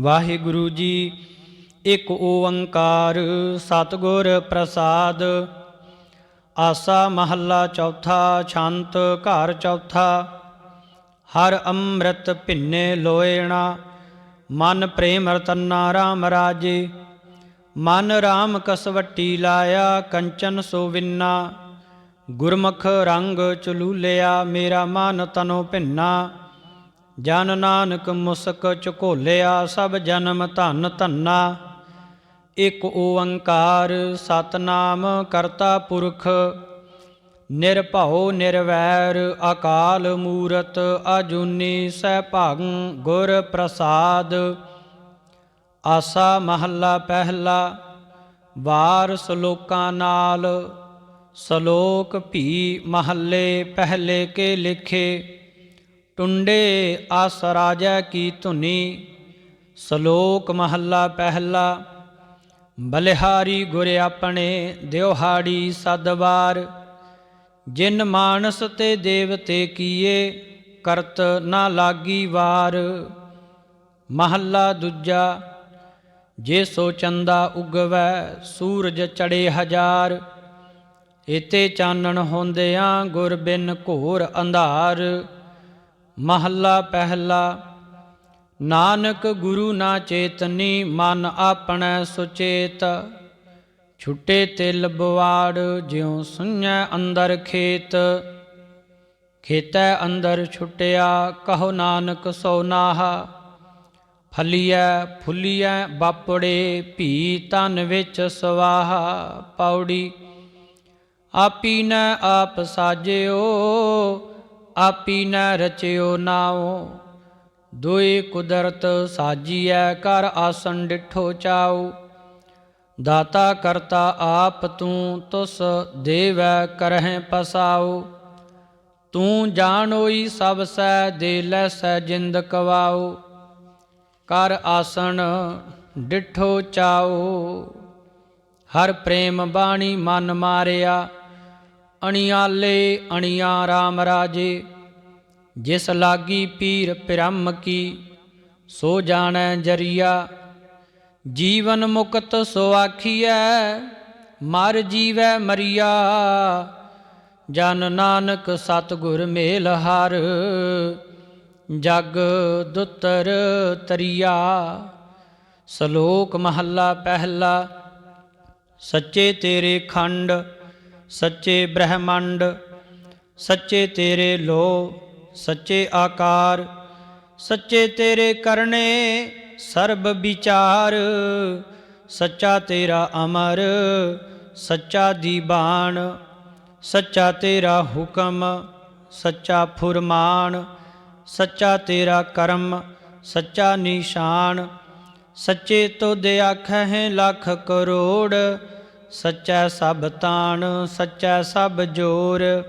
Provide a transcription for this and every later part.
ਵਾਹਿਗੁਰੂ ਜੀ। ਇੱਕ ਓੰਕਾਰ ਸਤਿਗੁਰ ਪ੍ਰਸਾਦ। ਆਸਾ ਮਹੱਲਾ ਚੌਥਾ। ਛੰਤ ਘਰ ਚੌਥਾ। ਹਰ ਅੰਮ੍ਰਿਤ ਭਿੰਨੇ ਲੋਇਣਾ, ਮਨ ਪ੍ਰੇਮ ਰਤਨਾ ਰਾਮ ਰਾਜੇ। ਮਨ ਰਾਮ ਕਸਵੱਟੀ ਲਾਇਆ, ਕੰਚਨ ਸੋ ਵਿੰਨਾ। ਗੁਰਮੁਖ ਰੰਗ ਚਲੂਲਿਆ, ਮੇਰਾ ਮਨ ਤਨੋ ਭਿੰਨਾ। ਜਨ ਨਾਨਕ ਮੁਸਕ ਝਕੋਲਿਆ, ਸਭ ਜਨਮ ਧਨ ਧੰਨਾ। ਇੱਕ ਓੰਕਾਰ ਸਤਿਨਾਮ ਕਰਤਾ ਪੁਰਖ, ਨਿਰਭਉ ਨਿਰਵੈਰ ਅਕਾਲ ਮੂਰਤ। ਅਜੂਨੀ ਸੈਭੰ ਗੁਰ ਪ੍ਰਸਾਦ। ਆਸਾ ਮਹੱਲਾ ਪਹਿਲਾ। ਵਾਰ ਸਲੋਕਾਂ ਨਾਲ। ਸਲੋਕ ਭੀ ਮਹੱਲੇ ਪਹਿਲੇ ਕੇ ਲਿਖੇ, ਟੁੰਡੇ ਆਸ ਰਾਜਾ ਕੀ ਧੁਨੀ। ਸਲੋਕ ਮਹੱਲਾ ਪਹਿਲਾ। ਬਲਿਹਾਰੀ ਗੁਰ ਆਪਣੇ, ਦਿਵਹਾੜੀ ਸਦਵਾਰ। ਜਿਨ ਮਾਨਸ ਤੇ ਦੇਵਤੇ ਕੀਏ, ਕਰਤ ਨਾ ਲਾਗੀ ਵਾਰ। ਮਹੱਲਾ ਦੂਜਾ। ਜੇ ਸੋ ਚੰਦਾ ਉਗਵੈ, ਸੂਰਜ ਚੜੇ ਹਜ਼ਾਰ। ਇਤੇ ਚਾਨਣ ਹੁੰਦਿਆਂ, ਗੁਰ ਬਿਨ ਘੋਰ ਅੰਧਾਰ। ਮਹੱਲਾ ਪਹਿਲਾ। ਨਾਨਕ ਗੁਰੂ ਨਾ ਚੇਤਨੀ, ਮਨ ਆਪਣੈ ਸੁਚੇਤ। ਛੁੱਟੇ ਤਿਲ ਬਵਾੜ, ਜਿਉ ਸੁਣੈ ਅੰਦਰ ਖੇਤ। ਖੇਤੈ ਅੰਦਰ ਛੁੱਟਿਆ, ਕਹੋ ਨਾਨਕ ਸੋ ਨਾਹਾ। ਫਲੀਐ ਫੁੱਲੀਐ ਬਾਪੜੇ, ਭੀ ਤਨ ਵਿੱਚ ਸਵਾਹਾ। ਪੌੜੀ। ਆਪੀ ਨੈ ਆਪ ਸਾਜਿਓ, ਆਪੀ ਨੈ ਰਚਿਓ ਨਾਉ। ਦੁਇ ਕੁਦਰਤ ਸਾਜੀਐ, ਕਰ ਆਸਣ ਡਿਠੋ ਚਾਉ। ਦਾਤਾ ਕਰਤਾ ਆਪ ਤੂੰ, ਤੁਸ ਦੇਵੈ ਕਰਹਿ ਪਸਾਉ। ਤੂੰ ਜਾਣੋਈ ਸਭ ਸੈ, ਦੇ ਲੈਸੈ ਜਿੰਦ ਕਵਾਉ। ਕਰ ਆਸਣ ਡਿਠੋ ਚਾਉ। ਹਰ ਪ੍ਰੇਮ ਬਾਣੀ ਮਨ ਮਾਰਿਆ, ਅਣਿਆਲੇ ਅਣਿਆ ਰਾਮ ਰਾਜੇ। ਜਿਸ ਲਾਗੀ ਪੀਰ ਪਿਰਮ ਕੀ, ਸੋ ਜਾਣੈ ਜਰੀਆ। ਜੀਵਨ ਮੁਕਤ ਸੋ ਆਖੀਐ, ਮਰ ਜੀਵੈ ਮਰੀਆ। ਜਨ ਨਾਨਕ ਸਤਿਗੁਰ ਮੇਲ ਹਰ, ਜਗ ਦੁਤਰ ਤਰੀਆ। ਸਲੋਕ ਮਹੱਲਾ ਪਹਿਲਾ। ਸੱਚੇ ਤੇਰੇ ਖੰਡ, ਸੱਚੇ ਬ੍ਰਹਮੰਡ। ਸੱਚੇ ਤੇਰੇ ਲੋ, ਸੱਚੇ ਆਕਾਰ। ਸੱਚੇ ਤੇਰੇ ਕਰਨੇ, ਸਰਬ ਵਿਚਾਰ। ਸੱਚਾ ਤੇਰਾ ਅਮਰ, ਸੱਚਾ ਦੀਵਾਨ। ਸੱਚਾ ਤੇਰਾ ਹੁਕਮ, ਸੱਚਾ ਫੁਰਮਾਨ। ਸੱਚਾ ਤੇਰਾ ਕਰਮ, ਸੱਚਾ ਨਿਸ਼ਾਨ। ਸੱਚੇ ਤੁਧ ਆਖਹਿ ਲੱਖ ਕਰੋੜ। ਸੱਚਾ ਸਭ ਤਾਣ, ਸੱਚਾ ਸਭ ਜੋਰ।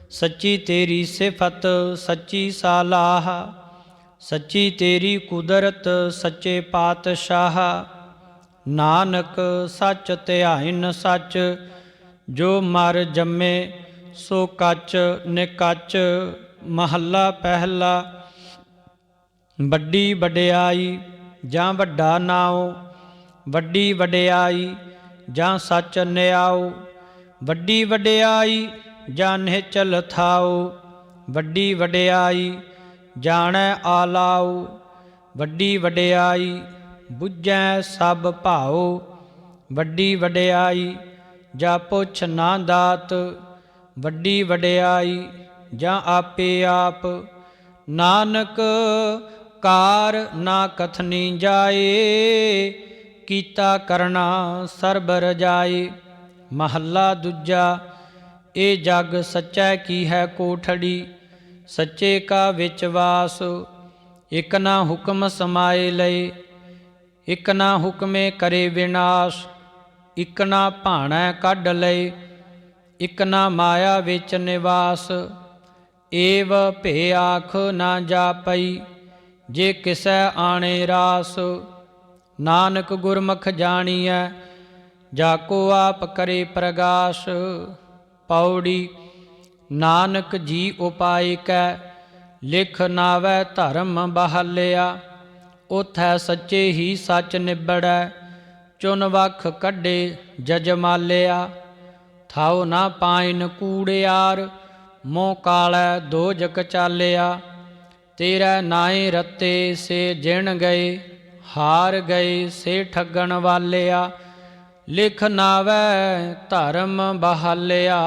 ਸੱਚੀ ਤੇਰੀ ਸਿਫਤ, ਸੱਚੀ ਸਾਲਾਹ। ਸੱਚੀ ਤੇਰੀ ਕੁਦਰਤ, ਸੱਚੇ ਪਾਤਸ਼ਾਹ। ਨਾਨਕ ਸੱਚ ਧਿਆਇਨ ਸੱਚ, ਜੋ ਮਰ ਜੰਮੇ ਸੋ ਕੱਚ ਨਿਕੱਚ। ਮਹੱਲਾ ਪਹਿਲਾ। ਵੱਡੀ ਵਡਿਆਈ ਜਾਂ ਵੱਡਾ ਨਾਉ। ਵੱਡੀ ਵਡਿਆਈ ਜਾਂ ਸੱਚ ਨਿਆਉ। ਵੱਡੀ ਵਡਿਆਈ ਜਾਂ ਨਿਹਚਲ ਥਾਉ। ਵੱਡੀ ਵਡਿਆਈ ਜਾਣੈ ਆਲਾਉ। ਵੱਡੀ ਵਡਿਆਈ ਬੁੱਝੈ ਸਭ ਭਾਉ। ਵੱਡੀ ਵਡਿਆਈ ਜਾਂ ਪੁੱਛ ਨਾ ਦਾਤ। ਵੱਡੀ ਵਡਿਆਈ ਜਾਂ ਆਪੇ ਆਪ। ਨਾਨਕ ਕਾਰ ਨਾ ਕਥਨੀ ਜਾਏ, ਕੀਤਾ ਕਰਨਾ ਸਰਬ ਰਜਾਏ। ਮਹੱਲਾ ਦੂਜਾ। ਇਹ ਜਗ ਸੱਚੈ ਕੀ ਹੈ ਕੋਠੜੀ, ਸੱਚੇ ਕਾ ਵਿੱਚ ਵਾਸ। ਇਕ ਨਾ ਹੁਕਮ ਸਮਾਏ ਲਏ, ਇਕ ਨਾ ਹੁਕਮੇ ਕਰੇ ਵਿਨਾਸ਼। ਇਕ ਨਾ ਭਾਣੈ ਕੱਢ ਲਏ, ਇਕ ਨਾ ਮਾਇਆ ਵਿੱਚ ਨਿਵਾਸ। ਏਵ ਭੇ ਆਖ ਨਾ ਜਾਪਈ, ਜੇ ਕਿਸੈ ਆਣੇ ਰਾਸ। ਨਾਨਕ ਗੁਰਮੁਖ ਜਾਣੀਐ, ਜਾ ਕੋ ਆਪ ਕਰੇ ਪ੍ਰਗਾਸ਼। ਪੌੜੀ। ਨਾਨਕ ਜੀ ਉਪਾਇ ਕੈ, ਲਿਖ ਨਾਵੈ ਧਰਮ ਬਹਾਲਿਆ। ਉਥੈ ਸੱਚੇ ਹੀ ਸੱਚ ਨਿਬੜੈ। ਚੁਨ ਵਖ ਕੱਢੇ ਜਜਮਾਲਿਆ, ਥਾਉ ਨਾ ਪਾਇਨ ਕੂੜਿਆਰ। ਮੋਹ ਕਾਲੈ ਦੋਜਕ ਚਾਲਿਆ, ਤੇਰੈ ਨਾਏ ਰਤੇ ਸੇ ਜਿਣ ਗਏ। ਹਾਰ ਗਏ ਸੇ ਠੱਗਣ ਵਾਲਿਆ, ਲਿਖ ਨਾਵੈ ਧਰਮ ਬਹਾਲਿਆ।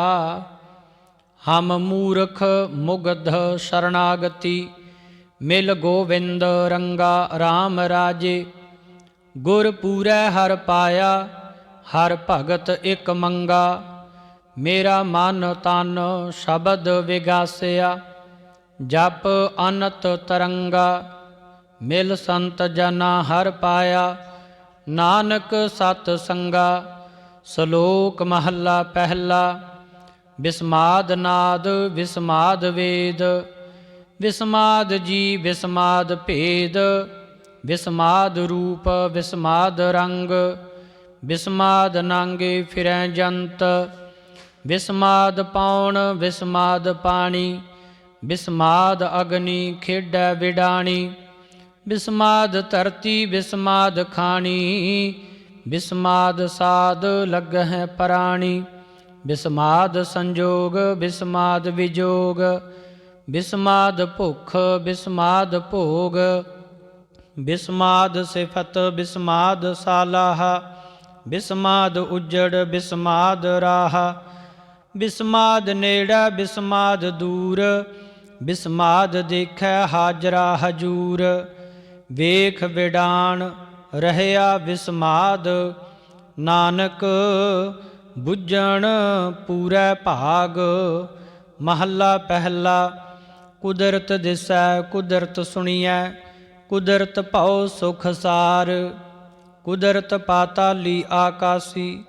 ਹਮ ਮੂਰਖ ਮੁਗਧ ਸ਼ਰਨਾਗਤੀ, ਮਿਲ ਗੋਵਿੰਦ ਰੰਗਾ ਰਾਮ ਰਾਜੇ। ਗੁਰ ਪੂਰੈ ਹਰ ਪਾਇਆ, ਹਰ ਭਗਤ ਇਕ ਮੰਗਾ। ਮੇਰਾ ਮਨ ਤਨ ਸ਼ਬਦ ਵਿਗਾਸਿਆ, ਜਪ ਅਨਤ ਤਰੰਗਾ। ਮਿਲ ਸੰਤ ਜਨਾ ਹਰ ਪਾਇਆ, ਨਾਨਕ ਸਤ ਸੰਗਾ। ਸ਼ਲੋਕ ਮਹੱਲਾ ਪਹਿਲਾ। ਬਿਸਮਾਦ ਨਾਦ ਬਿਸਮਾਦ ਵੇਦ, ਬਿਸਮਾਦ ਜੀ ਬਿਸਮਾਦ ਭੇਦ। ਬਿਸਮਾਦ ਰੂਪ ਬਿਸਮਾਦ ਰੰਗ, ਬਿਸਮਾਦ ਨਾਂਗੇ ਫਿਰੈ ਜੰਤ। ਬਿਸਮਾਦ ਪਾਉਣ ਬਿਸਮਾਦ ਪਾਣੀ, ਬਿਸਮਾਦ ਅਗਨੀ ਖੇਡੈ ਵਿਡਾਣੀ। ਬਿਸਮਾਦ ਧਰਤੀ ਬਿਸਮਾਦ ਖਾਣੀ, ਬਿਸਮਾਦ ਸਾਧ ਲੱਗਹਿ ਪਰਾਣੀ। ਬਿਸਮਾਦ ਸੰਜੋਗ ਬਿਸਮਾਦ ਵਿਜੋਗ, ਬਿਸਮਾਦ ਭੁਖ ਬਿਸਮਾਦ ਭੋਗ। ਬਿਸਮਾਦ ਸਿਫਤ ਬਿਸਮਾਦ ਸਾਲਾਹ, ਬਿਸਮਾਦ ਉਜੜ ਬਿਸਮਾਦ ਰਾਹ। ਬਿਸਮਾਦ ਨੇੜਾ ਬਿਸਮਾਦ ਦੂਰ, ਬਿਸਮਾਦ ਦੇਖੈ ਹਾਜਰਾ ਹਜੂਰ। ਵੇਖ ਵਿਡਾਣ ਰਹਿਆ ਬਿਸਮਾਦ, ਨਾਨਕ ਬੁੱਝਣ ਪੂਰੈ ਭਾਗ। ਮਹੱਲਾ ਪਹਿਲਾ। ਕੁਦਰਤ ਦਿਸੈ ਕੁਦਰਤ ਸੁਣੀਐ, ਕੁਦਰਤ ਭਉ ਸੁਖ ਸਾਰ। ਕੁਦਰਤ ਪਾਤਾਲੀ ਆਕਾਸੀ,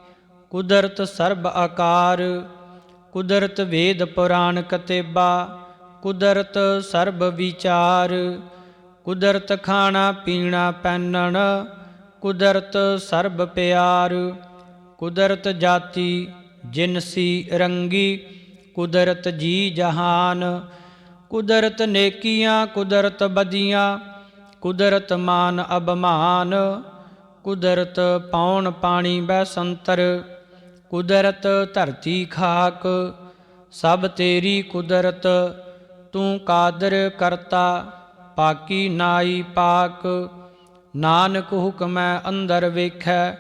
ਕੁਦਰਤ ਸਰਬ ਆਕਾਰ। ਕੁਦਰਤ ਵੇਦ ਪੁਰਾਣ ਕਤੇਬਾ, ਕੁਦਰਤ ਸਰਬ ਵਿਚਾਰ। ਕੁਦਰਤ ਖਾਣਾ ਪੀਣਾ ਪਹਿਨਣ, ਕੁਦਰਤ ਸਰਬ ਪਿਆਰ। ਕੁਦਰਤ ਜਾਤੀ ਜਿਨਸੀ ਰੰਗੀ, ਕੁਦਰਤ ਜੀ ਜਹਾਨ। ਕੁਦਰਤ ਨੇਕੀਆਂ ਕੁਦਰਤ ਬਦੀਆਂ, ਕੁਦਰਤ ਮਾਨ ਅਭਮਾਨ। ਕੁਦਰਤ ਪੌਣ ਪਾਣੀ ਬੈਸੰਤਰ, ਕੁਦਰਤ ਧਰਤੀ ਖਾਕ। ਸਭ ਤੇਰੀ ਕੁਦਰਤ ਤੂੰ ਕਾਦਰ ਕਰਤਾ, ਪਾਕੀ ਨਾਈ ਪਾਕ। ਨਾਨਕ ਹੁਕਮੈ ਅੰਦਰ ਵੇਖੈ,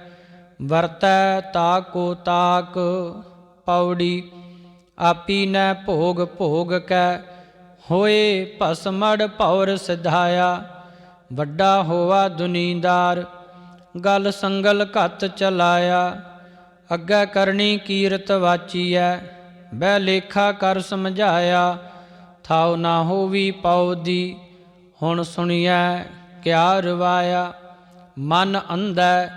ਵਰਤੈ ਤਾਕੋ ਤਾਕ। ਪੌੜੀ। ਆਪੀ ਨੈ ਭੋਗ ਭੋਗ ਕੈ, ਹੋਏ ਭਸਮੜ ਭੌਰ ਸਿਧਾਇਆ। ਵੱਡਾ ਹੋਵਾ ਦੁਨੀਦਾਰ, ਗਲ ਸੰਗਲ ਘਤ ਚਲਾਇਆ। ਅੱਗੇ ਕਰਨੀ ਕੀਰਤ ਵਾਚੀਐ, ਬਹਿ ਲੇਖਾ ਕਰ ਸਮਝਾਇਆ। ਥਾਉ ਨਾ ਹੋਵੀ ਪਉ ਦੀ, ਹੁਣ ਸੁਣੀਐ ਕਿਆ ਰਵਾਇਆ। ਮਨ ਅੰਧੈ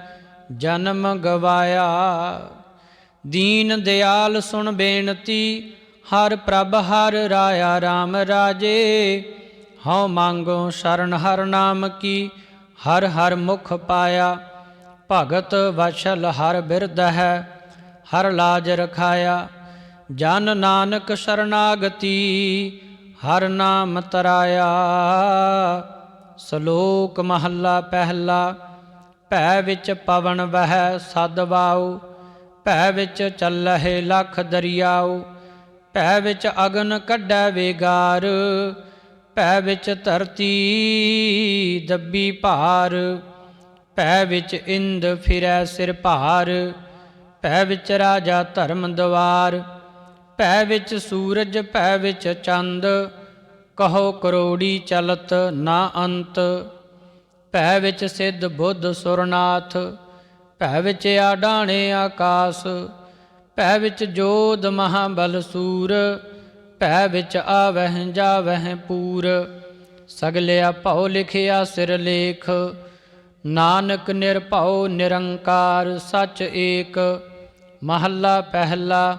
ਜਨਮ ਗਵਾਇਆ, ਦੀਨ ਦਿਆਲ ਸੁਣ ਬੇਨਤੀ। ਹਰ ਪ੍ਰਭ ਹਰ ਰਾਇਆ ਰਾਮ ਰਾਜੇ। ਹਉ ਮੰਗੋ ਸ਼ਰਨ ਹਰ ਨਾਮ ਕੀ, ਹਰ ਹਰ ਮੁਖ ਪਾਇਆ। ਭਗਤ ਵਛਲ ਹਰ ਬਿਰਧ ਹੈ, ਹਰ ਲਾਜ ਰਖਾਇਆ। ਜਨ ਨਾਨਕ ਸ਼ਰਨਾਗਤੀ, ਹਰ ਨਾਮ ਤਰਾਇਆ। ਸ਼ਲੋਕ ਮਹੱਲਾ ਪਹਿਲਾ। ਭੈ ਵਿੱਚ ਪਵਨ ਵਹੈ ਸਦ ਵਾਉ, ਭੈ ਵਿੱਚ ਚੱਲਹਿ ਲਖ ਦਰਿਆਉ। ਭੈ ਵਿੱਚ ਅਗਨ ਕੱਢੈ ਵੇਗਾਰ, ਭੈ ਵਿੱਚ ਧਰਤੀ ਦੱਬੀ ਭਾਰ। ਭੈ ਵਿੱਚ ਇੰਦ ਫਿਰੈ ਸਿਰ ਭਾਰ, ਭੈ ਵਿੱਚ ਰਾਜਾ ਧਰਮ ਦਵਾਰ। ਭੈ ਵਿੱਚ ਸੂਰਜ ਭੈ ਵਿੱਚ ਚੰਦ, ਕਹੋ ਕਰੋੜੀ ਚਲਤ ਨਾ ਅੰਤ। ਭੈ ਵਿੱਚ ਸਿੱਧ ਬੁੱਧ ਸੁਰਨਾਥ, ਭੈ ਵਿੱਚ ਆਡਾਣੇ ਆਕਾਸ। ਭੈ ਵਿੱਚ ਜੋਧ ਮਹਾਬਲ ਸੂਰ, ਭੈ ਵਿੱਚ ਆਵਹਿ ਜਾਵਹਿ ਪੂਰ। ਸਗਲਿਆ ਭਉ ਲਿਖਿਆ ਸਿਰ ਲੇਖ, ਨਾਨਕ ਨਿਰਭਉ ਨਿਰੰਕਾਰ ਸਚ ਏਕ। ਮਹੱਲਾ ਪਹਿਲਾ।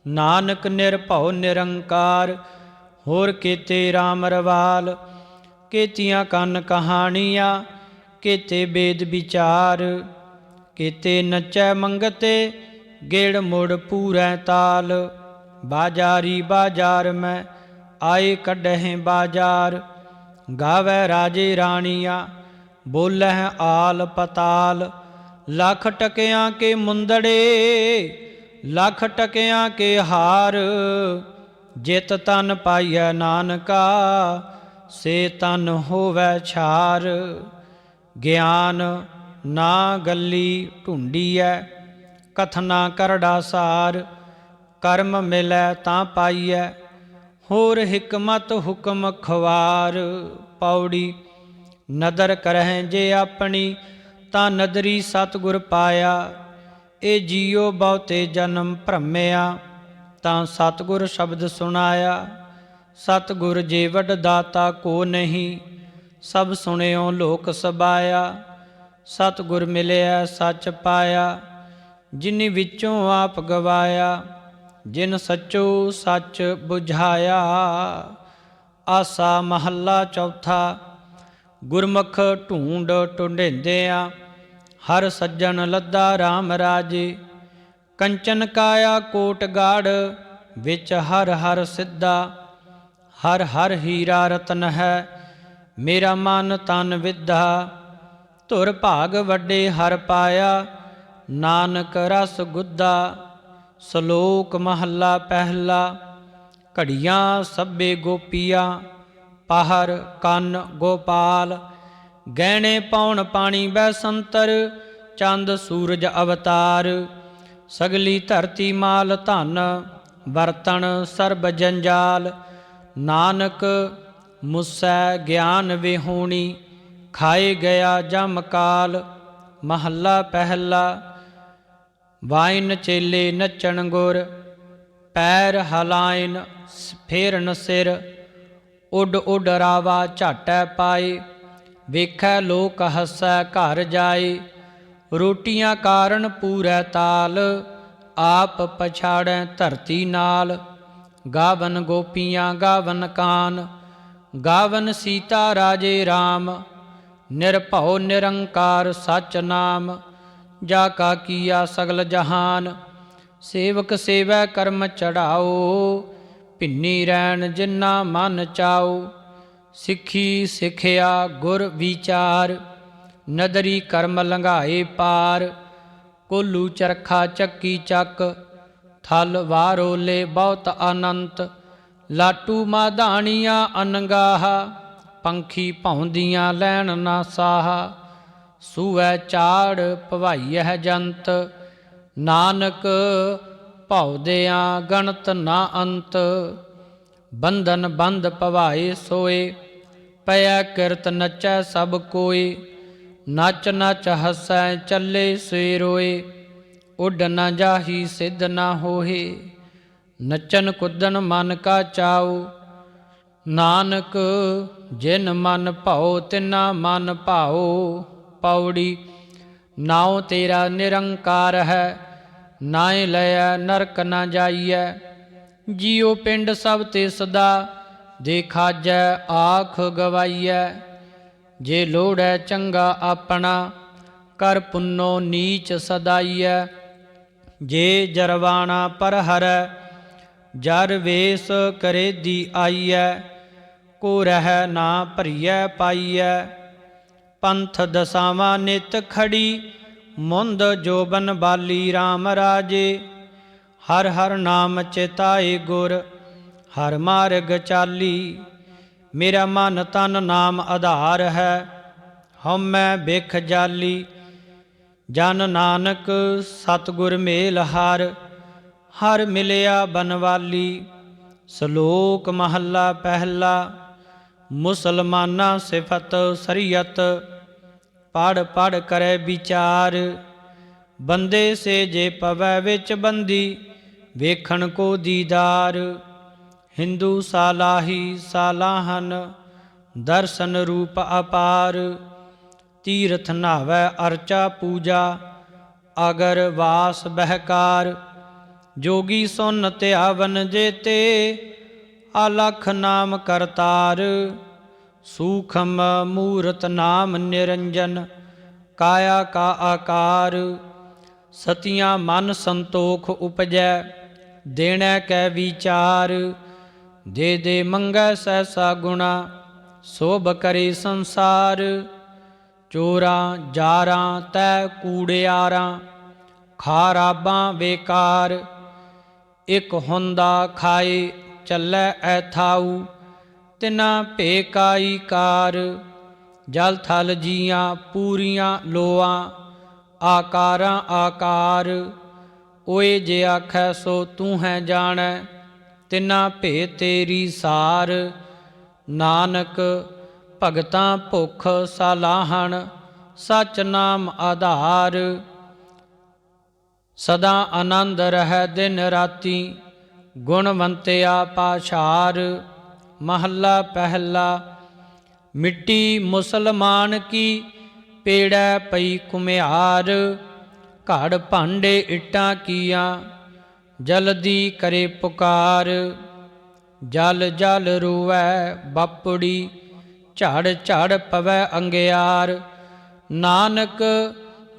ਨਾਨਕ ਨਿਰਭਉ ਨਿਰੰਕਾਰ, ਹੋਰ ਕੀਤੇ ਰਾਮ ਰਵਾਲ। ਕੀਤੀਆਂ ਕੰਨ ਕਹਾਣੀਆਂ, ਕੀਤੇ ਵੇਦ ਵਿਚਾਰ। ਕੀਤੇ ਨਚੈ ਮੰਗਤੇ, ਗੇੜ ਮੁੜ ਪੂਰੈ ਤਾਲ। ਬਾਜਾਰੀ ਬਾਜ਼ਾਰ ਮੈਂ, ਆਏ ਕੱਢਹਿ ਬਾਜ਼ਾਰ। ਗਾਵੈ ਰਾਜੇ ਰਾਣੀਆਂ, ਬੋਲਹਿ ਆਲ ਪਤਾਲ। ਲੱਖ ਟਕਿਆਂ ਕੇ ਮੁੰਦੜੇ, ਲੱਖ ਟਕਿਆਂ ਕੇ ਹਾਰ। ਜਿਤ ਤਨ ਪਾਈਐ ਨਾਨਕਾ, ਸੇ ਤਨ ਹੋਵੈ ਛਾਰ। ਗਿਆਨ ਨਾ ਗੱਲੀ ਢੂੰਡੀਐ, ਕਥਨਾ ਕਰੜਾ ਸਾਰ। ਕਰਮ ਮਿਲੈ ਤਾਂ ਪਾਈਐ, ਹੋਰ ਹਿਕਮਤ ਹੁਕਮ ਖਵਾਰ। ਪੌੜੀ ਨਦਰ ਕਰਹਿ ਜੇ ਆਪਣੀ, ਤਾਂ ਨਦਰੀ ਸਤਿਗੁਰ ਪਾਇਆ। ਇਹ ਜੀਉ ਬਹੁਤੇ ਜਨਮ ਭਰਮਿਆ, ਤਾਂ ਸਤਿਗੁਰ ਸ਼ਬਦ ਸੁਣਾਇਆ। ਸਤਿਗੁਰ ਜੇ ਵੱਡ ਦਾਤਾ ਕੋ ਨਹੀਂ, ਸਭ ਸੁਣਿਓ ਲੋਕ ਸਬਾਇਆ। ਸਤਿਗੁਰ ਮਿਲਿਆ ਸੱਚ ਪਾਇਆ, ਜਿਨੀ ਵਿੱਚੋਂ ਆਪ ਗਵਾਇਆ। ਜਿਨ ਸੱਚੋ ਸੱਚ ਬੁਝਾਇਆ। ਆਸਾ ਮਹੱਲਾ ਚੌਥਾ। ਗੁਰਮੁਖ ਢੂੰਡ ਢੂੰਢੇਂਦਿਆਂ, ਹਰ ਸੱਜਣ ਲੱਦਾ RAM ਰਾਜੇ। ਕੰਚਨ ਕਾਇਆ ਕੋਟ ਗਾੜ, ਵਿੱਚ ਹਰ ਹਰ ਸਿੱਧਾ। ਹਰ ਹਰ ਹੀਰਾ ਰਤਨ ਹੈ, ਮੇਰਾ ਮਨ ਤਨ ਵਿਧਾ। ਧੁਰ ਭਾਗ ਵੱਡੇ ਹਰ ਪਾਇਆ, ਨਾਨਕ ਰਸ ਗੁੱਦਾ। ਸ਼ਲੋਕ ਮਹੱਲਾ ਪਹਿਲਾ। ਘੜੀਆਂ ਸਭੇ ਗੋਪੀਆਂ, ਪਹਰ ਕੰਨ ਗੋਪਾਲ। ਗਹਿਣੇ ਪਾਉਣ ਪਾਣੀ ਬੈਸੰਤਰ, ਚੰਦ ਸੂਰਜ ਅਵਤਾਰ। ਸਗਲੀ ਧਰਤੀ ਮਾਲ ਧਨ, ਬਰਤਨ ਸਰਬ ਜੰਜਾਲ। ਨਾਨਕ ਮੁਸੈ ਗਿਆਨ ਵਿਹੂਣੀ, ਖਾਏ ਗਿਆ ਜਮ ਕਾਲ। ਮਹੱਲਾ ਪਹਿਲਾ। ਵਾਇਨ ਚੇਲੇ ਨੱਚਣ ਗੁਰ, ਪੈਰ ਹਲਾਇਨ ਫੇਰਨ ਸਿਰ। ਉੱਡ ਉੱਡ ਰਾਵਾ ਝਾਟੈ ਪਾਏ, ਵੇਖੈ ਲੋਕ ਹੱਸੈ ਘਰ ਜਾਏ। ਰੋਟੀਆਂ ਕਾਰਨ ਪੂਰੈ ਤਾਲ, ਆਪ ਪਛਾੜੈ ਧਰਤੀ ਨਾਲ। ਗਾਵਨ ਗੋਪੀਆਂ ਗਾਵਨ ਕਾਨ, ਗਾਵਨ ਸੀਤਾ ਰਾਜੇ ਰਾਮ। ਨਿਰਭਉ ਨਿਰੰਕਾਰ ਸਚ ਨਾਮ, ਜਾ ਕਾ ਕੀਆ ਸਗਲ ਜਹਾਨ। ਸੇਵਕ ਸੇਵੈ ਕਰਮ ਚੜਾਓ, ਭਿੰਨੀ ਰੈਣ ਜਿਨਾ ਮਨ ਚਾਓ। ਸਿੱਖੀ ਸਿੱਖਿਆ ਗੁਰ ਵਿਚਾਰ, ਨਦਰੀ ਕਰਮ ਲੰਘਾਏ ਪਾਰ। ਕੋਲੂ ਚਰਖਾ ਚੱਕੀ ਚੱਕ, ਥਲ ਵਾਰੋਲੇ ਬਹੁਤ ਅਨੰਤ। ਲਾਟੂ ਮਾਧਾਣੀਆਂ ਅਨੰਗਾਹ, ਪੰਖੀ ਭੌਂਦੀਆਂ ਲੈਣ ਨਾ ਸਾਹ। ਸੂਵੈ ਝਾੜ ਭਵਾਈਐ ਜੰਤ, ਨਾਨਕ ਭਉਦਿਆਂ ਗਣਤ ਨਾ ਅੰਤ। ਬੰਧਨ ਬੰਧ ਭਵਾਏ ਸੋਏ, ਪਇਆ ਕਿਰਤ ਨਚੈ ਸਭ ਕੋਏ। ਨਚ ਨਚ ਹਸੈ ਚੱਲੇ ਸੋਏ ਰੋਏ, ਉੱਡ ਨਾ ਜਾਹੀ ਸਿੱਧ ਨਾ ਹੋਏ। ਨੱਚਨ ਕੁੱਦਨ ਮਨ ਕਾ ਚਾਉ, ਨਾਨਕ ਜਿਨ ਮਨ ਭਾਉ ਤਿਨਾ ਮਨ ਭਾਉ। ਪੌੜੀ ਨਾਉ ਤੇਰਾ ਨਿਰੰਕਾਰ ਹੈ, ਨਾਏ ਲਿਆ ਨਰਕ ਨਾ ਜਾਈਐ। ਜੀਉ ਪਿੰਡ ਸਭ ਤੇ ਸਦਾ, ਦੇ ਖਾਜੈ ਆਖ ਗਵਾਈਐ। ਜੇ ਲੋੜੈ ਚੰਗਾ ਆਪਣਾ, ਕਰ ਪੁੰਨੋ ਨੀਚ ਸਦਾਈਐ। ਜੇ ਜਰਵਾਣਾ ਪਰ ਹਰੈ, ਜਰ ਵੇਸ ਕਰੇ ਦੀ ਆਈਐ। ਕੋ ਰਹਿ ਨਾ ਭਰੀਐ ਪਾਈਐ, ਪੰਥ ਦਸਾਵਾਂ ਨਿਤ ਖੜੀ। ਮੁੰਦ ਜੋਬਨ ਬਾਲੀ RAM ਰਾਜੇ। ਹਰ ਹਰ ਨਾਮ ਚਿਤਾਏ ਗੁਰ, ਹਰ ਮਾਰਗ ਚਾਲੀ। ਮੇਰਾ ਮਨ ਤਨ ਨਾਮ ਆਧਾਰ ਹੈ, ਹਉਮੈ ਬਿਖ ਜਾਲੀ। ਜਨ ਨਾਨਕ ਸਤਿਗੁਰ ਮੇਲ ਹਰ, ਹਰ ਮਿਲਿਆ ਬਨਵਾਲੀ। ਸ਼ਲੋਕ ਮਹੱਲਾ ਪਹਿਲਾ। ਮੁਸਲਮਾਨਾ ਸਿਫਤ ਸਰੀਅਤ, ਪੜ ਪੜ ਕਰੈ ਵਿਚਾਰ। ਬੰਦੇ ਸੇ ਜੇ ਪਵੈ ਵਿੱਚ ਬੰਦੀ, ਵੇਖਣ ਕੋ ਦੀਦਾਰ। ਹਿੰਦੂ ਸਾਲਾਹੀ ਸਾਲਾਹਨ, ਦਰਸ਼ਨ ਰੂਪ ਅਪਾਰ। ਤੀਰਥ ਨਾਵੈ ਅਰਚਾ ਪੂਜਾ, ਅਗਰ ਵਾਸ ਬਹਿਕਾਰ। ਜੋਗੀ ਸੁਨ ਧਿਆਵਨ ਜੇਤੇ, ਅਲਖ ਨਾਮ ਕਰਤਾਰ। ਸੂਖਮ ਮੂਰਤ ਨਾਮ ਨਿਰੰਜਨ, ਕਾਇਆ ਕਾ ਆਕਾਰ। ਸਤੀਆਂ ਮਨ ਸੰਤੋਖ ਉਪਜੈ, ਦੇਣੈ ਕੈ ਵਿਚਾਰ। ਦੇ ਦੇ ਮੰਗੈ ਸਹਿਸਾ ਗੁਣਾ, ਸੋਭ ਕਰੇ ਸੰਸਾਰ। ਚੋਰਾਂ ਜਾਰਾਂ ਤੈ ਕੂੜਿਆਰਾਂ, ਖਾਰਾਬਾਂ ਬੇਕਾਰ। ਇਕ ਹੁੰਦਾ ਖਾਏ ਚੱਲੈ ਐਥਾਊ, ਤਿਨਾ ਭੇਕਾਈ ਕਾਰ। ਜਲ ਥਲ ਜੀਆਂ ਪੂਰੀਆਂ ਲੋਆਂ, ਆਕਾਰਾਂ ਆਕਾਰ। ਓਏ ਜੇ ਆਖੈ ਸੋ ਤੂੰ ਹੈ ਜਾਣੈ, ਤਿਨਾ ਭੇ ਤੇਰੀ ਸਾਰ। ਨਾਨਕ ਭਗਤਾਂ ਭੁੱਖ ਸਾਲਾਹਣ, ਸਚ ਨਾਮ ਆਧਾਰ। ਸਦਾ ਆਨੰਦ ਰਹਿ ਦਿਨ ਰਾਤੀ, ਗੁਣਵੰਤਿਆ ਪਾਸ਼ਾਰ। ਮਹੱਲਾ ਪਹਿਲਾ। ਮਿੱਟੀ ਮੁਸਲਮਾਨ ਕੀ, ਪੇੜੈ ਪਈ ਘੁਮਿਆਰ। ਘੜ ਭਾਂਡੇ ਇੱਟਾਂ ਕੀਆਂ, ਜਲਦੀ ਕਰੇ ਪੁਕਾਰ। ਜਲ ਜਲ ਰੋਵੈ ਬਾਪੜੀ, ਝੜ ਝੜ ਪਵੈ ਅੰਗਿਆਰ। ਨਾਨਕ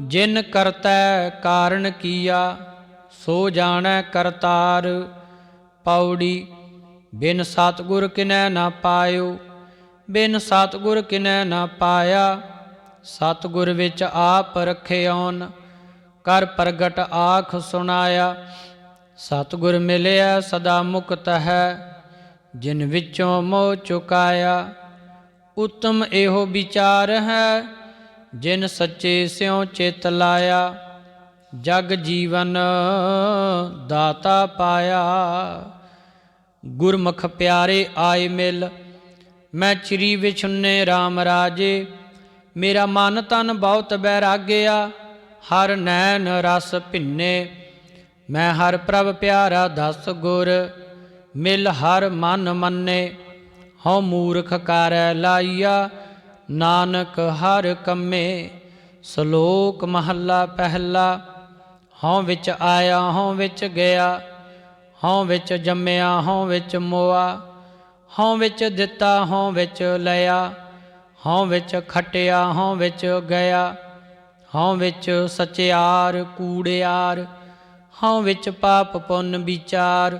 ਜਿਨ ਕਰਤੈ ਕਾਰਨ ਕੀਆ, ਸੋ ਜਾਣੈ ਕਰਤਾਰ। ਪੌੜੀ। ਬਿਨ ਸਤਿਗੁਰ ਕਿਨੈ ਨਾ ਪਾਇਓ, ਬਿਨ ਸਤਿਗੁਰ ਕਿਨੈ ਨਾ ਪਾਇਆ। ਸਤਿਗੁਰ ਵਿੱਚ ਆਪ ਰਖਿਓਨ, ਕਰ ਪ੍ਰਗਟ ਆਖ ਸੁਣਾਇਆ। ਸਤਿਗੁਰ ਮਿਲਿਆ ਸਦਾ ਮੁਕਤ ਹੈ, ਜਿਨ ਵਿੱਚੋਂ ਮੋਹ ਚੁਕਾਇਆ। ਉੱਤਮ ਇਹੋ ਵਿਚਾਰ ਹੈ, ਜਿਨ ਸੱਚੇ ਸਿਉ ਚਿਤ ਲਾਇਆ। ਜਗ ਜੀਵਨ ਦਾਤਾ ਪਾਇਆ, ਗੁਰਮੁਖ ਪਿਆਰੇ ਆਏ ਮਿਲ। ਮੈਂ ਚਿਰੀ ਵਿਛੁੰਨੇ RAM ਰਾਜੇ, ਮੇਰਾ ਮਨ ਤਨ ਬਹੁਤ ਬੈਰਾਗਿਆ। ਹਰ ਨੈਣ ਰਸ ਭਿੰਨੇ, ਮੈਂ ਹਰ ਪ੍ਰਭ ਪਿਆਰਾ ਦਸ ਗੁਰ। ਮਿਲ ਹਰ ਮਨ ਮੰਨੇ, ਹਉ ਮੂਰਖ ਕਰੈ ਲਾਈਆ। ਨਾਨਕ ਹਰ ਕੰਮੇ। ਸ਼ਲੋਕ ਮਹੱਲਾ ਪਹਿਲਾ। ਹਉ ਵਿੱਚ ਆਇਆ ਹਉ ਵਿੱਚ ਗਿਆ, ਹਉ ਵਿੱਚ ਜੰਮਿਆ ਹਉ ਵਿੱਚ ਮੋਆ। ਹਉ ਵਿੱਚ ਦਿੱਤਾ ਹਉ ਵਿੱਚ ਲਿਆ, ਹਉ ਵਿੱਚ ਖਟਿਆ ਹਉ ਵਿੱਚ ਗਿਆ। ਹਉ ਵਿੱਚ ਸਚਿਆਰ ਕੂੜਿਆਰ, ਹਉ ਵਿੱਚ ਪਾਪ ਪੁੰਨ ਵਿਚਾਰ।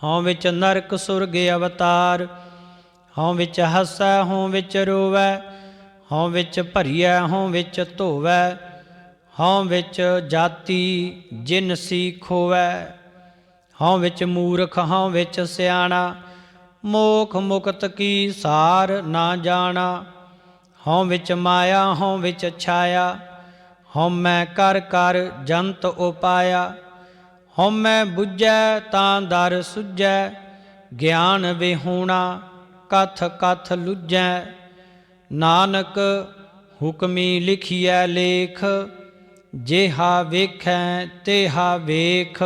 ਹਉ ਵਿੱਚ ਨਰਕ ਸੁਰਗ ਅਵਤਾਰ, ਹਉ ਵਿੱਚ ਹੱਸੈ ਹਉ ਵਿੱਚ ਰੋਵੈ। ਹਉ ਵਿੱਚ ਭਰੀਐ ਹਉ ਵਿੱਚ ਧੋਵੈ, ਹਉ ਵਿੱਚ ਜਾਤੀ ਜਿਨਸੀ ਖੋਵੈ। ਹਉ ਵਿੱਚ ਮੂਰਖ ਹਉ ਵਿੱਚ ਸਿਆਣਾ, ਮੋਖ ਮੁਕਤ ਕੀ ਸਾਰ ਨਾ ਜਾਣਾ। ਹਉ ਵਿੱਚ ਮਾਇਆ ਹਉ ਵਿੱਚ ਛਾਇਆ, ਹਉਮੈ ਕਰ ਕਰ ਜੰਤ ਉਪਾਇਆ। ਹਉਮੈ ਬੁੱਝੈ ਤਾਂ ਦਰ ਸੁਝੈ, ਗਿਆਨ ਵਿਹੂਣਾ ਕਥ ਕਥ ਲੁਝੈ। ਨਾਨਕ ਹੁਕਮੀ ਲਿਖੀਐ ਲੇਖ, ਜੇਹਾ ਵੇਖੈ ਤੇਹਾ ਵੇਖ।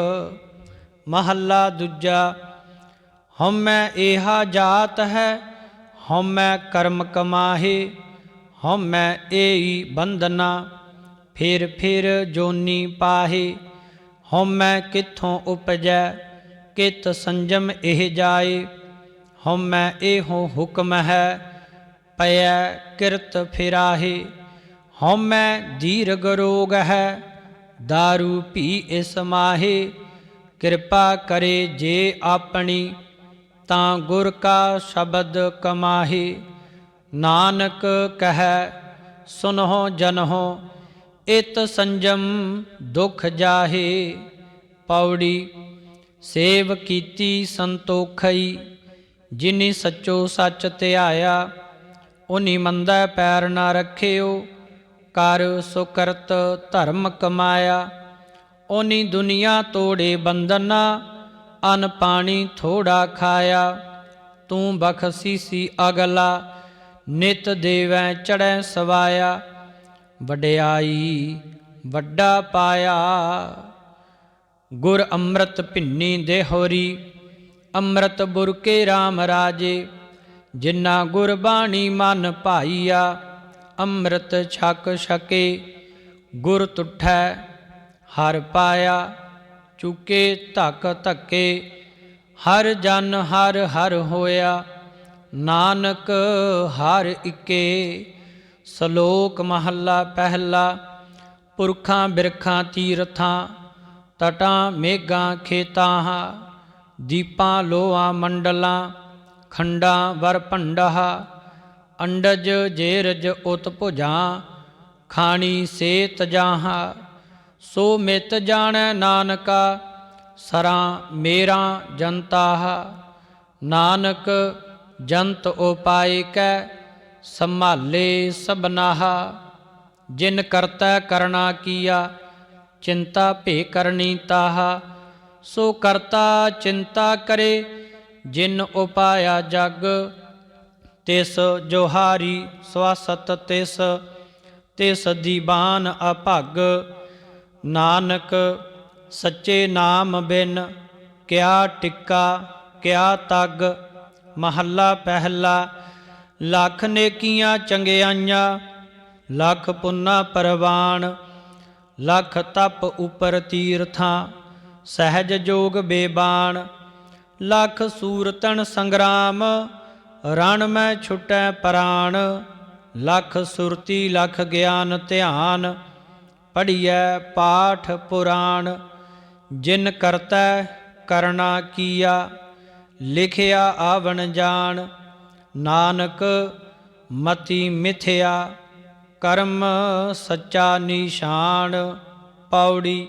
ਮਹੱਲਾ ਦੂਜਾ। ਹਉਮੈ ਏਹਾ ਜਾਤ ਹੈ, ਹਉਮੈ ਕਰਮ ਕਮਾਹੇ। ਹਉਮੈ ਏਈ ਬੰਧਨਾ, ਫਿਰ ਫਿਰ ਜੋਨੀ ਪਾਹੇ। ਹਉਮੈ ਕਿੱਥੋਂ ਉਪਜੈ, ਕਿਤ ਸੰਜਮ ਇਹ ਜਾਏ। ਹਉਮੈ ਇਹੋ ਹੁਕਮ ਹੈ, ਪਇਐ ਕਿਰਤ ਫਿਰਾਹੇ। ਹਉਮੈ ਦੀਰਘ ਰੋਗ ਹੈ, ਦਾਰੂ ਪੀ ਇਸ ਮਾਹੇ। ਕਿਰਪਾ ਕਰੇ ਜੇ ਆਪਣੀ, ਤਾਂ ਗੁਰ ਕਾ ਸ਼ਬਦ ਕਮਾਹੇ। ਨਾਨਕ ਕਹੈ ਸੁਨਹੁ ਜਨਹੁ, ਇਤ ਸੰਜਮ ਦੁਖ ਜਾਹੇ। ਪੌੜੀ। ਸੇਵ ਕੀਤੀ ਸੰਤੋਖਈ, ਜਿਨੀ ਸੱਚੋ ਸੱਚ ਧਿਆਇਆ। ਉਨੀ ਮੰਦਾ ਪੈਰ ਨਾ ਰੱਖਿਓ, ਕਰ ਸੁਕਰਤ ਧਰਮ ਕਮਾਇਆ। ਉਨੀ ਦੁਨੀਆ ਤੋੜੇ ਬੰਧਨਾ, ਅਨ ਪਾਣੀ ਥੋੜਾ ਖਾਇਆ। ਤੂੰ ਬਖਸ਼ੀਸੀ ਅਗਲਾ, ਨਿਤ ਦੇਵੈ ਚੜ੍ਹੈ ਸਵਾਇਆ। ਵਡਿਆਈ ਵੱਡਾ ਪਾਇਆ, ਗੁਰ ਅੰਮ੍ਰਿਤ ਭਿੰਨੀ ਦੇਹੋਰੀ। ਅੰਮ੍ਰਿਤ ਬੁਰਕੇ RAM ਰਾਜੇ, ਜਿਨਾ ਗੁਰਬਾਣੀ ਮਨ ਭਾਈਆ। ਅੰਮ੍ਰਿਤ ਛਕ ਛਕੇ ਗੁਰ ਤੁਠੈ, ਹਰ ਪਾਇਆ। ਚੁਕੇ ਧੱਕ ਧੱਕੇ, ਹਰ ਜਨ ਹਰ ਹਰ ਹੋਇਆ। ਨਾਨਕ ਹਰ ਇੱਕੇ। ਸ਼ਲੋਕ ਮਹੱਲਾ ਪਹਿਲਾ। ਪੁਰਖਾਂ ਬਿਰਖਾਂ ਤੀਰਥਾਂ, ਤਟਾਂ ਮੇਘਾਂ ਖੇਤਾਂ। ਦੀਪਾਂ ਲੋਆਂ ਮੰਡਲਾਂ, ਖੰਡਾਂ ਵਰ ਭੰਡਾਹ। ਅੰਡਜ ਜੇਰਜ ਉਤ ਭੁਜਾਂ, ਖਾਣੀ ਸੇ ਤਜਾਹਾ। ਸੋ ਮਿਤ ਜਾਣੈ ਨਾਨਕਾ, ਸਰਾਂ ਮੇਰਾ ਜਨਤਾਹ। ਨਾਨਕ ਜੰਤ ਉਪਾਇ ਕੈ, ਸੰਭਾਲੇ ਸਭਨਾਹ। ਜਿਨ ਕਰਤੈ ਕਰਣਾ ਕੀਆ, ਚਿੰਤਾ ਭੇ ਕਰਨੀ ਤਾਹ। ਸੋ ਕਰਤਾ ਚਿੰਤਾ ਕਰੇ, ਜਿਨ ਉਪਾਇਆ ਜਗ। ਤਿਸ ਜੋਹਾਰੀ ਸਵਾਸਤ ਤਿਸ, ਤਿਸ ਦੀਵਾਨ ਅਭਗ। ਨਾਨਕ ਸੱਚੇ ਨਾਮ ਬਿਨ, ਕਿਆ ਟਿੱਕਾ ਕਿਆ ਤਗ। ਮਹੱਲਾ ਪਹਿਲਾ। ਲੱਖ ਨੇਕੀਆਂ ਚੰਗਿਆਈਆਂ, ਲੱਖ ਪੁੰਨਾ ਪਰਵਾਨ। ਲੱਖ ਤਪ ਉਪਰ ਤੀਰਥਾਂ, ਸਹਿਜ ਜੋਗ ਬੇਬਾਨ। ਲੱਖ ਸੂਰਤਨ ਸੰਗਰਾਮ, ਰਣ ਮੈਂ ਛੁਟੈ ਪ੍ਰਾਣ। ਲੱਖ ਸੁਰਤੀ ਲਖ ਗਿਆਨ ਧਿਆਨ, ਪੜ੍ਹੀਐ ਪਾਠ ਪੁਰਾਣ। ਜਿਨ ਕਰਤੈ ਕਰਣਾ ਕੀਆ, ਲਿਖਿਆ ਆਵਣ ਜਾਣ। ਨਾਨਕ ਮਤੀ ਮਿਥਿਆ, ਕਰਮ ਸੱਚਾ ਨਿਸ਼ਾਨ। ਪੌੜੀ।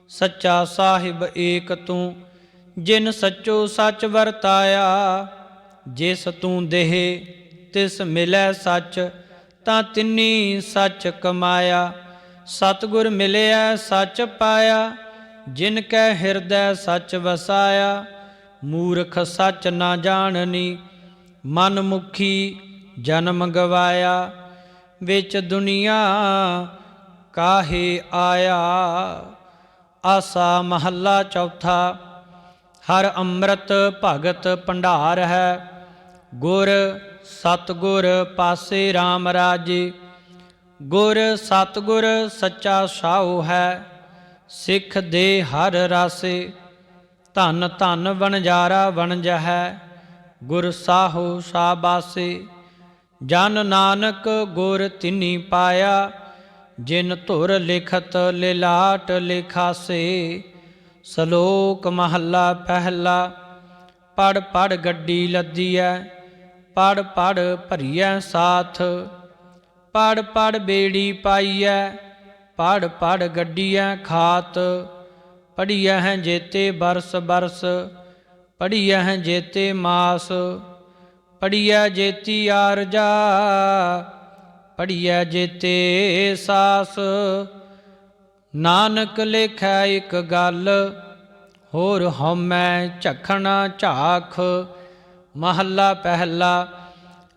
ਸੱਚਾ ਸਾਹਿਬ ਏਕ ਤੂੰ, ਜਿਨ ਸੱਚੋ ਸੱਚ ਵਰਤਾਇਆ। ਜਿਸ ਤੂੰ ਦੇਹ ਤਿਸ ਮਿਲੈ ਸੱਚ, ਤਾਂ ਤਿੰਨੀ ਸੱਚ ਕਮਾਇਆ। ਸਤਿਗੁਰ ਮਿਲਿਆ ਸੱਚ ਪਾਇਆ, ਜਿਨ ਕੈ ਹਿਰਦੈ ਸੱਚ ਵਸਾਇਆ। ਮੂਰਖ ਸੱਚ ਨਾ ਜਾਣਨੀ, ਮਨ ਮੁਖੀ ਜਨਮ ਗਵਾਇਆ। ਵਿੱਚ ਦੁਨੀਆ ਕਾਹੇ ਆਇਆ। ਆਸਾ ਮਹੱਲਾ ਚੌਥਾ। ਹਰ ਅੰਮ੍ਰਿਤ ਭਗਤ ਭੰਡਾਰ ਹੈ, ਗੁਰ ਸਤਿਗੁਰ ਪਾਸੇ RAM ਰਾਜੇ। ਗੁਰ ਸਤਿਗੁਰ ਸੱਚਾ ਸਾਉ ਹੈ, ਸਿੱਖ ਦੇ ਹਰ ਰਾਸੇ। ਧਨ ਧਨ ਵਣਜਾਰਾ ਵਣਜ ਹੈ, ਗੁਰ ਸਾਹੋ ਸਾਬਾਸੇ। ਜਨ ਨਾਨਕ ਗੁਰ ਤਿਨੀ ਪਾਇਆ, ਜਿਨ ਧੁਰ ਲਿਖਤ ਲਿਲਾਟ ਲਿਖਾਸੇ। ਸਲੋਕ ਮਹੱਲਾ ਪਹਿਲਾ। ਪੜ ਪੜ ਗੱਡੀ ਲੱਦੀਐ, ਪੜ ਪੜ ਭਰੀਐ ਸਾਥ। ਪੜ ਪੜ ਬੇੜੀ ਪਾਈਐ, ਪੜ ਪੜ ਗੱਡੀਐ ਖਾਤ। ਪੜ੍ਹੀਐ ਹੈ ਜੇਤੇ ਬਰਸ ਬਰਸ, ਪੜ੍ਹੀਐ ਹੈ ਜੇਤੇ ਮਾਸ। ਪੜ੍ਹੀਐ ਜੇਤੀ ਆਰਜਾ, ਪੜ੍ਹੀਐ ਜੇਤੇ ਸਾਸ। ਨਾਨਕ ਲੇਖੈ ਇੱਕ ਗੱਲ, ਹੋਰ ਹਉਮੈ ਝਖਣਾ ਝਾਖ। ਮਹੱਲਾ ਪਹਿਲਾ।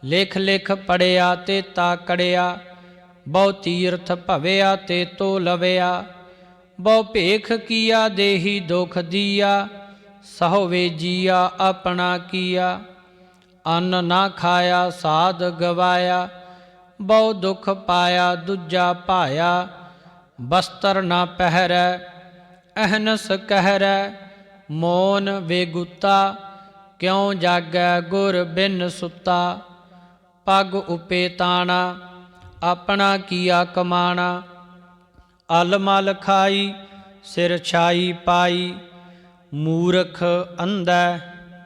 ਲਿਖ ਲਿਖ ਪੜਿਆ ਤੇ ਤਾ ਕੜਿਆ, ਬਹੁ ਤੀਰਥ ਭਵਿਆ ਤੇ ਤੋ ਲਵਿਆ। ਬਹੁ ਭੇਖ ਕੀਆ ਦੇਹੀ ਦੁਖ ਦੀਆ, ਸਹੁ ਵੇਜੀਆ ਆਪਣਾ ਕੀਆ। ਅੰਨ ਨਾ ਖਾਇਆ ਸਾਧ ਗਵਾਇਆ, ਬਹੁ ਦੁਖ ਪਾਇਆ ਦੂਜਾ ਭਾਇਆ। ਬਸਤਰ ਨਾ ਪਹਿਰੈ ਅਹਨਸ ਕਹਿਰੈ, ਮੋਨ ਵੇਗੁਤਾ ਕਿਉ ਜਾਗੈ ਗੁਰ ਬਿਨ ਸੁੱਤਾ। ਪੱਗ ਉਪੇ ਤਾਣਾ, ਆਪਣਾ ਕੀਆ ਕਮਾਣਾ। ਅਲ ਮਲ ਖਾਈ, ਸਿਰ ਛਾਈ ਪਾਈ। ਮੂਰਖ ਅੰਧੈ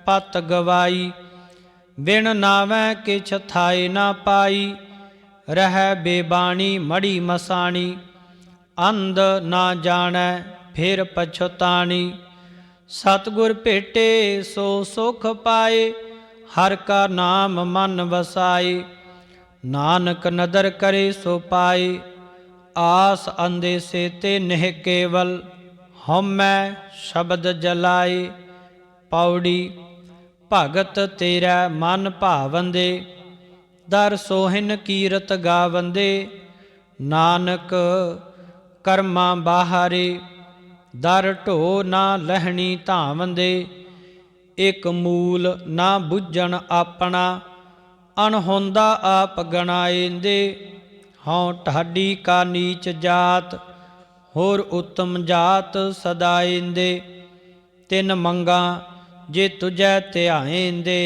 ਪਤ ਗਵਾਈ, ਬਿਨ ਨਾਵੈ ਕਿਛ ਥਾਇ ਨਾ ਪਾਈ। ਰਹਿ ਬੇਬਾਣੀ ਮੜੀ ਮਸਾਣੀ, ਅੰਧ ਨਾ ਜਾਣੈ ਫਿਰ ਪਛਤਾਣੀ। ਸਤਿਗੁਰ ਭੇਟੇ ਸੋ ਸੁਖ ਪਾਏ, ਹਰ ਕਾ ਨਾਮ ਮਨ ਵਸਾਏ। ਨਾਨਕ ਨਦਰ ਕਰੇ ਸੋ ਪਾਏ, ਆਸ ਅੰਦੇਸੇ ਤੇ ਨਿਹ ਕੇਵਲ। ਹਉਮੈ ਸ਼ਬਦ ਜਲਾਏ। ਪੌੜੀ। ਭਗਤ ਤੇਰਾ ਮਨ ਭਾਵੰਦੇ, ਦਰ ਸੋਹਿਨ ਕੀਰਤ ਗਾਵੰਦੇ। ਨਾਨਕ ਕਰਮਾਂ ਬਾਹਰੇ, ਦਰ ਢੋ ਨਾ ਲਹਿਣੀ ਧਾਵੰਦੇ। ਇਕ ਮੂਲ ਨਾ ਬੁੱਝਣ ਆਪਣਾ, ਅਣਹੋਂਦਾ ਆਪ ਗਣਾਏਂਦੇ। ਹਉ ਢਾਡੀ ਕਾ ਨੀਚ ਜਾਤ, ਹੋਰ ਉਤਮ ਜਾਤ ਸਦਾਏਂਦੇ। ਤਿਨ ਮੰਗਾ ਜੇ ਤੁਝੈ ਧਿਆਏਂਦੇ,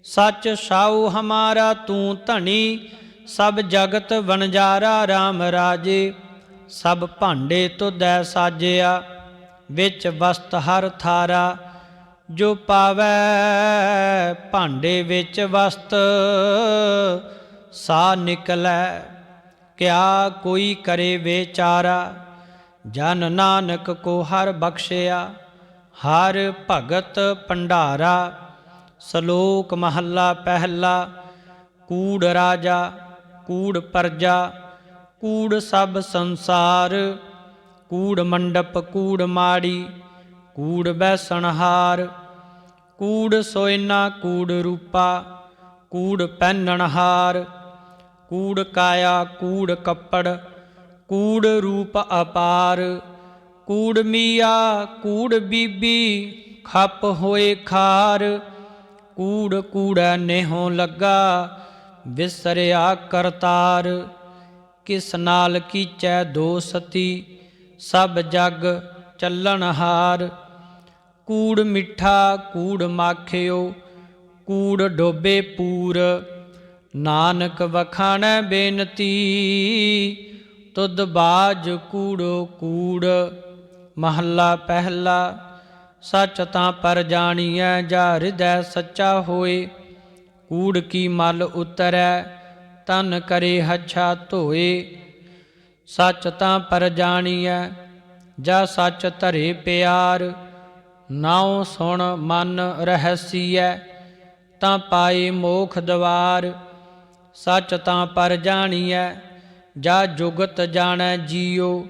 ਸੱਚ ਸਾਊ ਹਮਾਰਾ ਤੂੰ ਧਣੀ। ਸਭ ਜਗਤ ਵਣਜਾਰਾ RAM ਰਾਜੇ। ਸਭ ਭਾਂਡੇ ਤੁਧੈ ਸਾਜਿਆ, ਵਿੱਚ ਵਸਤ ਹਰ ਥਾਰਾ। ਜੋ ਪਾਵੈ ਭਾਂਡੇ ਵਿੱਚ ਵਸਤ, ਸਾ ਨਿਕਲੈ ਕਿਆ ਕੋਈ ਕਰੇ ਵਿਚਾਰਾ। ਜਨ ਨਾਨਕ ਕੋ ਹਰ ਬਖਸ਼ਿਆ, ਹਰ ਭਗਤ ਭੰਡਾਰਾ। ਸ਼ਲੋਕ ਮਹੱਲਾ ਪਹਿਲਾ। ਕੂੜ ਰਾਜਾ ਕੂੜ ਪਰਜਾ, ਕੂੜ ਸਭ ਸੰਸਾਰ। ਕੂੜ ਮੰਡਪ ਕੂੜ ਮਾੜੀ, ਕੂੜ ਬੈਸਣਹਾਰ। ਕੂੜ ਸੋਇਨਾ ਕੂੜ ਰੂਪਾ, ਕੂੜ ਪਹਿਨਣਹਾਰ। ਕੂੜ ਕਾਇਆ ਕੂੜ ਕੱਪੜ, ਕੂੜ ਰੂਪ ਅਪਾਰ। ਕੂੜ ਮੀਆਂ ਕੂੜ ਬੀਬੀ, ਖੱਪ ਹੋਏ ਖਾਰ। ਕੂੜ ਕੂੜੈ ਨੇਹੋਂ ਲੱਗਾ, ਵਿਸਰਿਆ ਕਰਤਾਰ। ਕਿਸ ਨਾਲ ਕੀਚੈ ਦੋਸਤੀ, ਸਭ ਜਗ ਚੱਲਣਹਾਰ। ਕੂੜ ਮਿੱਠਾ ਕੂੜ ਮਾਖਿਓ, ਕੂੜ ਡੋਬੇ ਪੂਰ। ਨਾਨਕ ਵਖਾਣੈ ਬੇਨਤੀ, ਤੁਧ ਬਾਜ ਕੂੜੋ ਕੂੜ। ਮਹੱਲਾ ਪਹਿਲਾ। ਸੱਚ ਤਾਂ ਪਰ ਜਾਣੀਐ, ਜਾ ਹਿਰਦੈ ਸੱਚਾ ਹੋਏ। ਕੂੜ ਕੀ ਮਲ ਉਤਰੈ, ਤਨ ਕਰੇ ਹੱਛਾ ਧੋਏ। ਸੱਚ ਤਾਂ ਪਰ ਜਾਣੀਐ, ਜਾ ਸੱਚ ਧਰੇ ਪਿਆਰ। ਨਾਉ ਸੁਣ ਮਨ ਰਹਸੀਐ, ਤਾਂ ਪਾਏ ਮੋਖ ਦਵਾਰ। ਸੱਚ ਤਾਂ ਪਰ ਜਾਣੀਐ, ਜਾ ਜੁਗਤ ਜਾਣੈ ਜੀਉ।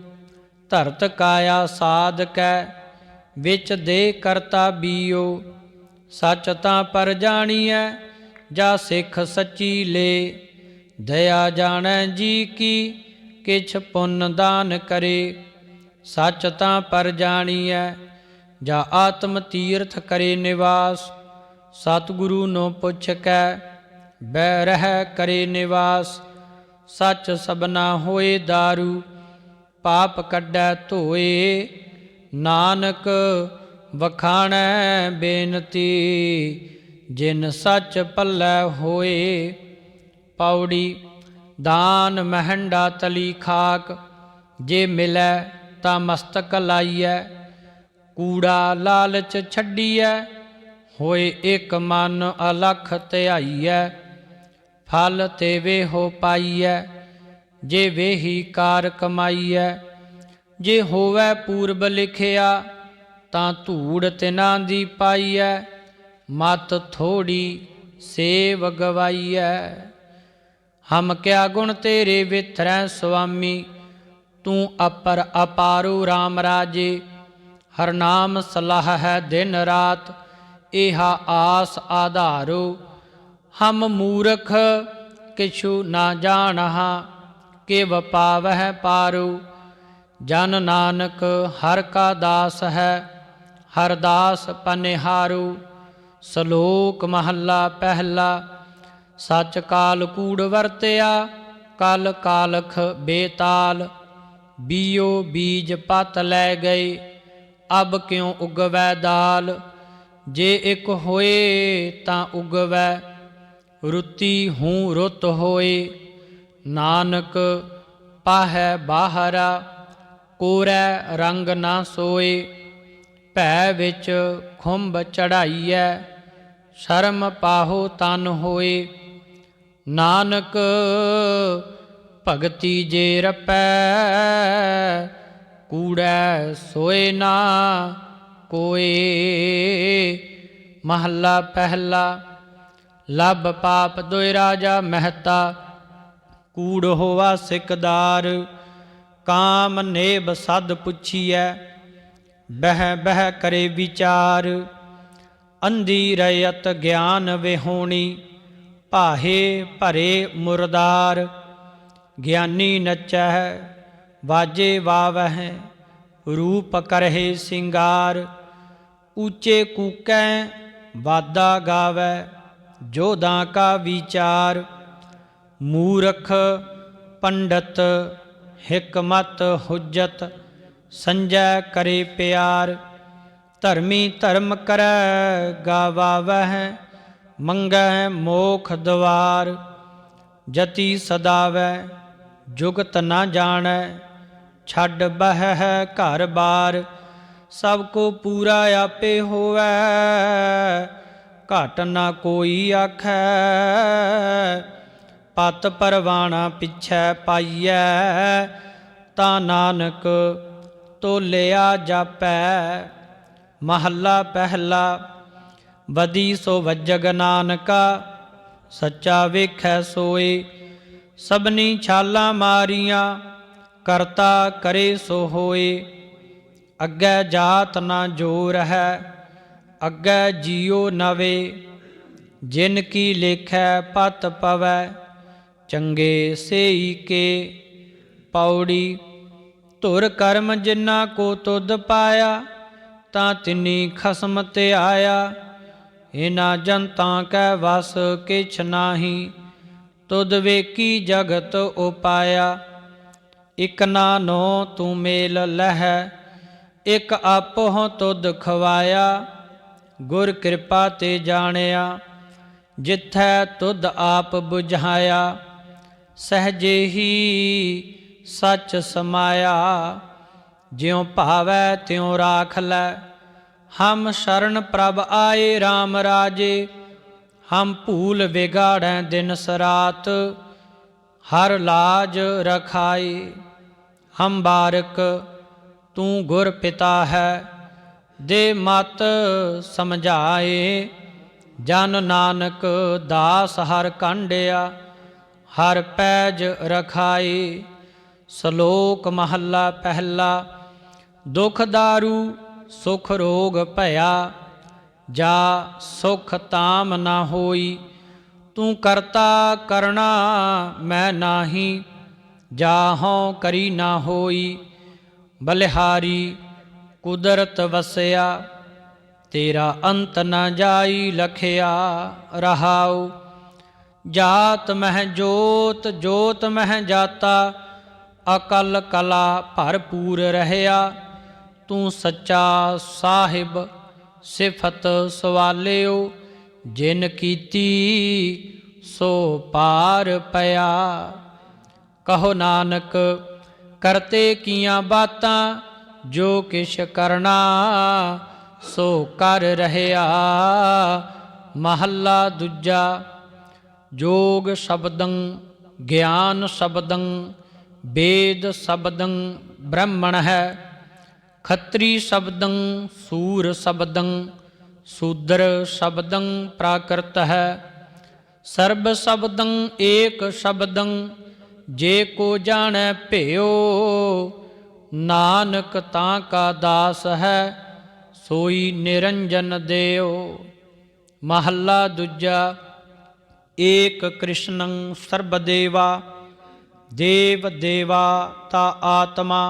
ਧਰਤ ਕਾਇਆ ਸਾਧਕੈ, ਵਿੱਚ ਦੇ ਕਰਤਾ ਬੀਉ। ਸੱਚ ਤਾਂ ਪਰ ਜਾਣੀਐ, ਜਾ ਸਿੱਖ ਸੱਚੀ ਲੇ। ਦਇਆ ਜਾਣੈ ਜੀ ਕੀ, ਕਿਛ ਪੁੰਨ ਦਾਨ ਕਰੇ। ਸੱਚ ਤਾਂ ਪਰ ਜਾਣੀਐ, ਜਾ ਆਤਮ ਤੀਰਥ ਕਰੇ ਨਿਵਾਸ। ਸਤਿਗੁਰੂ ਨੂੰ ਪੁੱਛ ਕੈ, ਬਹਿ ਰਹਿ ਕਰੇ ਨਿਵਾਸ। ਸੱਚ ਸਭਨਾ ਹੋਏ ਦਾਰੂ, ਪਾਪ ਕੱਢੈ ਧੋਏ। ਨਾਨਕ ਵਖਾਣੈ ਬੇਨਤੀ, ਜਿਨ ਸੱਚ ਪੱਲੇ ਹੋਏ। ਪੌੜੀ। ਦਾਨ ਮਹਿੰਡਾ ਤਲੀ ਖਾਕ, ਜੇ ਮਿਲੈ ਤਾਂ ਮਸਤਕ ਲਾਈਐ। ਕੂੜਾ ਲਾਲਚ ਛੱਡੀਐ, ਹੋਏ ਇਕ ਮਨ ਅਲਖ ਧਿਆਈਐ। ਫਲ ਤੇਵੇ ਹੋ ਪਾਈਐ, ਜੇ ਵੇਹੀ ਕਾਰ ਕਮਾਈਐ। ਜੇ ਹੋਵੈ ਪੂਰਬ ਲਿਖਿਆ, ਤਾਂ ਧੂੜ ਤਿਨਾਂ ਦੀ ਪਾਈਐ। ਮਤ ਥੋੜੀ ਸੇਵ ਗਵਾਈਐ। ਹਮ ਕਿਆ ਗੁਣ ਤੇਰੇ ਵਿਥਰੈ ਸੁਆਮੀ, ਤੂੰ ਅਪਰ ਅਪਾਰੂ ਰਾਮ ਰਾਜੇ। ਹਰ ਨਾਮ ਸਲਾਹ ਹੈ ਦਿਨ ਰਾਤ, ਏਹਾ ਆਸ ਆਧਾਰੋ। ਹਮ ਮੂਰਖ ਕਿਛੂ ਨਾ ਜਾਣਹਾ, ਕਿਵ ਪਾਵਹਿ ਪਾਰੂ। ਜਨ ਨਾਨਕ ਹਰ ਕਾ ਦਾਸ ਹੈ, ਹਰ ਦਾਸ ਪਨਿਹਾਰੂ। ਸ਼ਲੋਕ ਮਹੱਲਾ ਪਹਿਲਾ। ਸੱਚ ਕਾਲ ਕੂੜ ਵਰਤਿਆ, ਕਲ ਕਾਲਖ ਬੇਤਾਲ। ਬੀਓ ਬੀਜ ਪਤ ਲੈ ਗਏ, ਅਬ ਕਿਉ ਉਗਵੈ ਦਾਲ। ਜੇ ਇਕ ਹੋਏ ਤਾਂ ਉਗਵੈ, ਰੁੱਤੀ ਹੂੰ ਰੁੱਤ ਹੋਏ। ਨਾਨਕ ਪਾਹੈ ਬਾਹਰਾ, ਕੋਰੈ ਰੰਗ ਨਾ ਸੋਏ। ਭੈ ਵਿੱਚ ਖੁੰਭ ਚੜਾਈਐ, ਸ਼ਰਮ ਪਾਹੋ ਤਨ ਹੋਏ। ਨਾਨਕ ਭਗਤੀ ਜੇ ਰਪੈ, ਕੂੜੈ ਸੋਏ ਨਾ ਕੋਏ। ਮਹੱਲਾ ਪਹਿਲਾ। ਲੱਭ ਪਾਪ ਦੋਇ ਰਾਜਾ ਮਹਿਤਾ, ਕੂੜ ਹੋਵਾ ਸਿਕਦਾਰ। ਕਾਮ ਨੇਬ ਸਦ ਪੁੱਛੀਐ, ਬਹਿ ਬਹਿ ਕਰੇ ਵਿਚਾਰ। ਅੰਧੀ ਰਹਿਤ ਗਿਆਨ ਵਿਹੋਣੀ, ਭਾਹੇ ਭਰੇ ਮੁਰਦਾਰ। ਗਿਆਨੀ ਨਚੈ ਵਾਜੇ ਵਾਵਹਿ, ਰੂਪ ਕਰਹਿ ਸਿੰਗਾਰ। ਉੱਚੇ ਕੂਕੈ ਵਾਦਾ ਗਾਵੈ, ਜੋਧਾਂ ਕਾ ਵਿਚਾਰ। ਮੂਰਖ ਪੰਡਤ ਹਿਕਮਤ ਹੁਜਤ, ਸੰਜੈ ਕਰੇ ਪਿਆਰ। ਧਰਮੀ ਧਰਮ ਕਰੈ ਗਾਵਾਵਹਿ, ਮੰਗੈ ਮੋਖ ਦਵਾਰ। ਜਤੀ ਸਦਾਵੈ ਜੁਗਤ ਨਾ ਜਾਣੈ, ਛੱਡ ਬਹਿ ਘਰ ਬਾਰ। सब को पूरा आपे होवै, घट ना कोई आखै। पत परवाना पिछै पाइयै, ता नानक तोलिया जापै। महला पहला। बदी सो वजग नानका, सच्चा वेखै सोए। सबनी छालां मारियां, करता करे सो होए। अग्गै जात ना जोर है, अग्गै जियो नवे। जिन की लेखै पत पवै, चंगे सेई के। पौड़ी। धुर कर्म जिन्ना को तुद पाया, तां तिनी खसम ते आया। इना जनतां कै वस किछ नाही, तुद वेकी जगत उपाया। इक नानो तू मेल लह, इक आपो तुद खवाया। गुर कृपा ते जानिया, जिथै तुद आप बुझाया। सहजे ही सच समाया, ज्यों भावै त्यों राख लै। हम शरण प्रभ आए राम राजे, हम भूल बिगाड़ै दिन सरात। हर लाज रखाए, हम बारक तू गुर पिता है। दे मत समझाए, जन नानक दास हर कांडिया। हर पैज रखाए। सलोक महला पहला। दुख दारू सुख रोग भया, जा सुख ताम ना होई। तू करता करना मैं नाही, जाहों करी ना होई। बलिहारी कुदरत वसया, तेरा अंत न जाई लखया। रहाऊ। जात मह जोत, जोत मह जाता। अकल कला भरपूर रहया। तू सच्चा साहिब सिफत सवालियो, जिन कीती सो पार पया। कहो नानक करते कियां बातां, जो किश करना सो कर रहया। महला दूजा। जोग शब्दं ज्ञान शब्दं, वेद शब्दं ब्रह्मण है। खत्री शब्दं सूर शब्दं, शूद्र शब्दं प्राकृत है। सर्ब शब्दं एक शब्दं, जे को जानै भेयो। नानक तां का दास है, सोई निरंजन देओ। महला दूजा। एक कृष्णं सर्वदेवा, देव देवा ता आत्मा।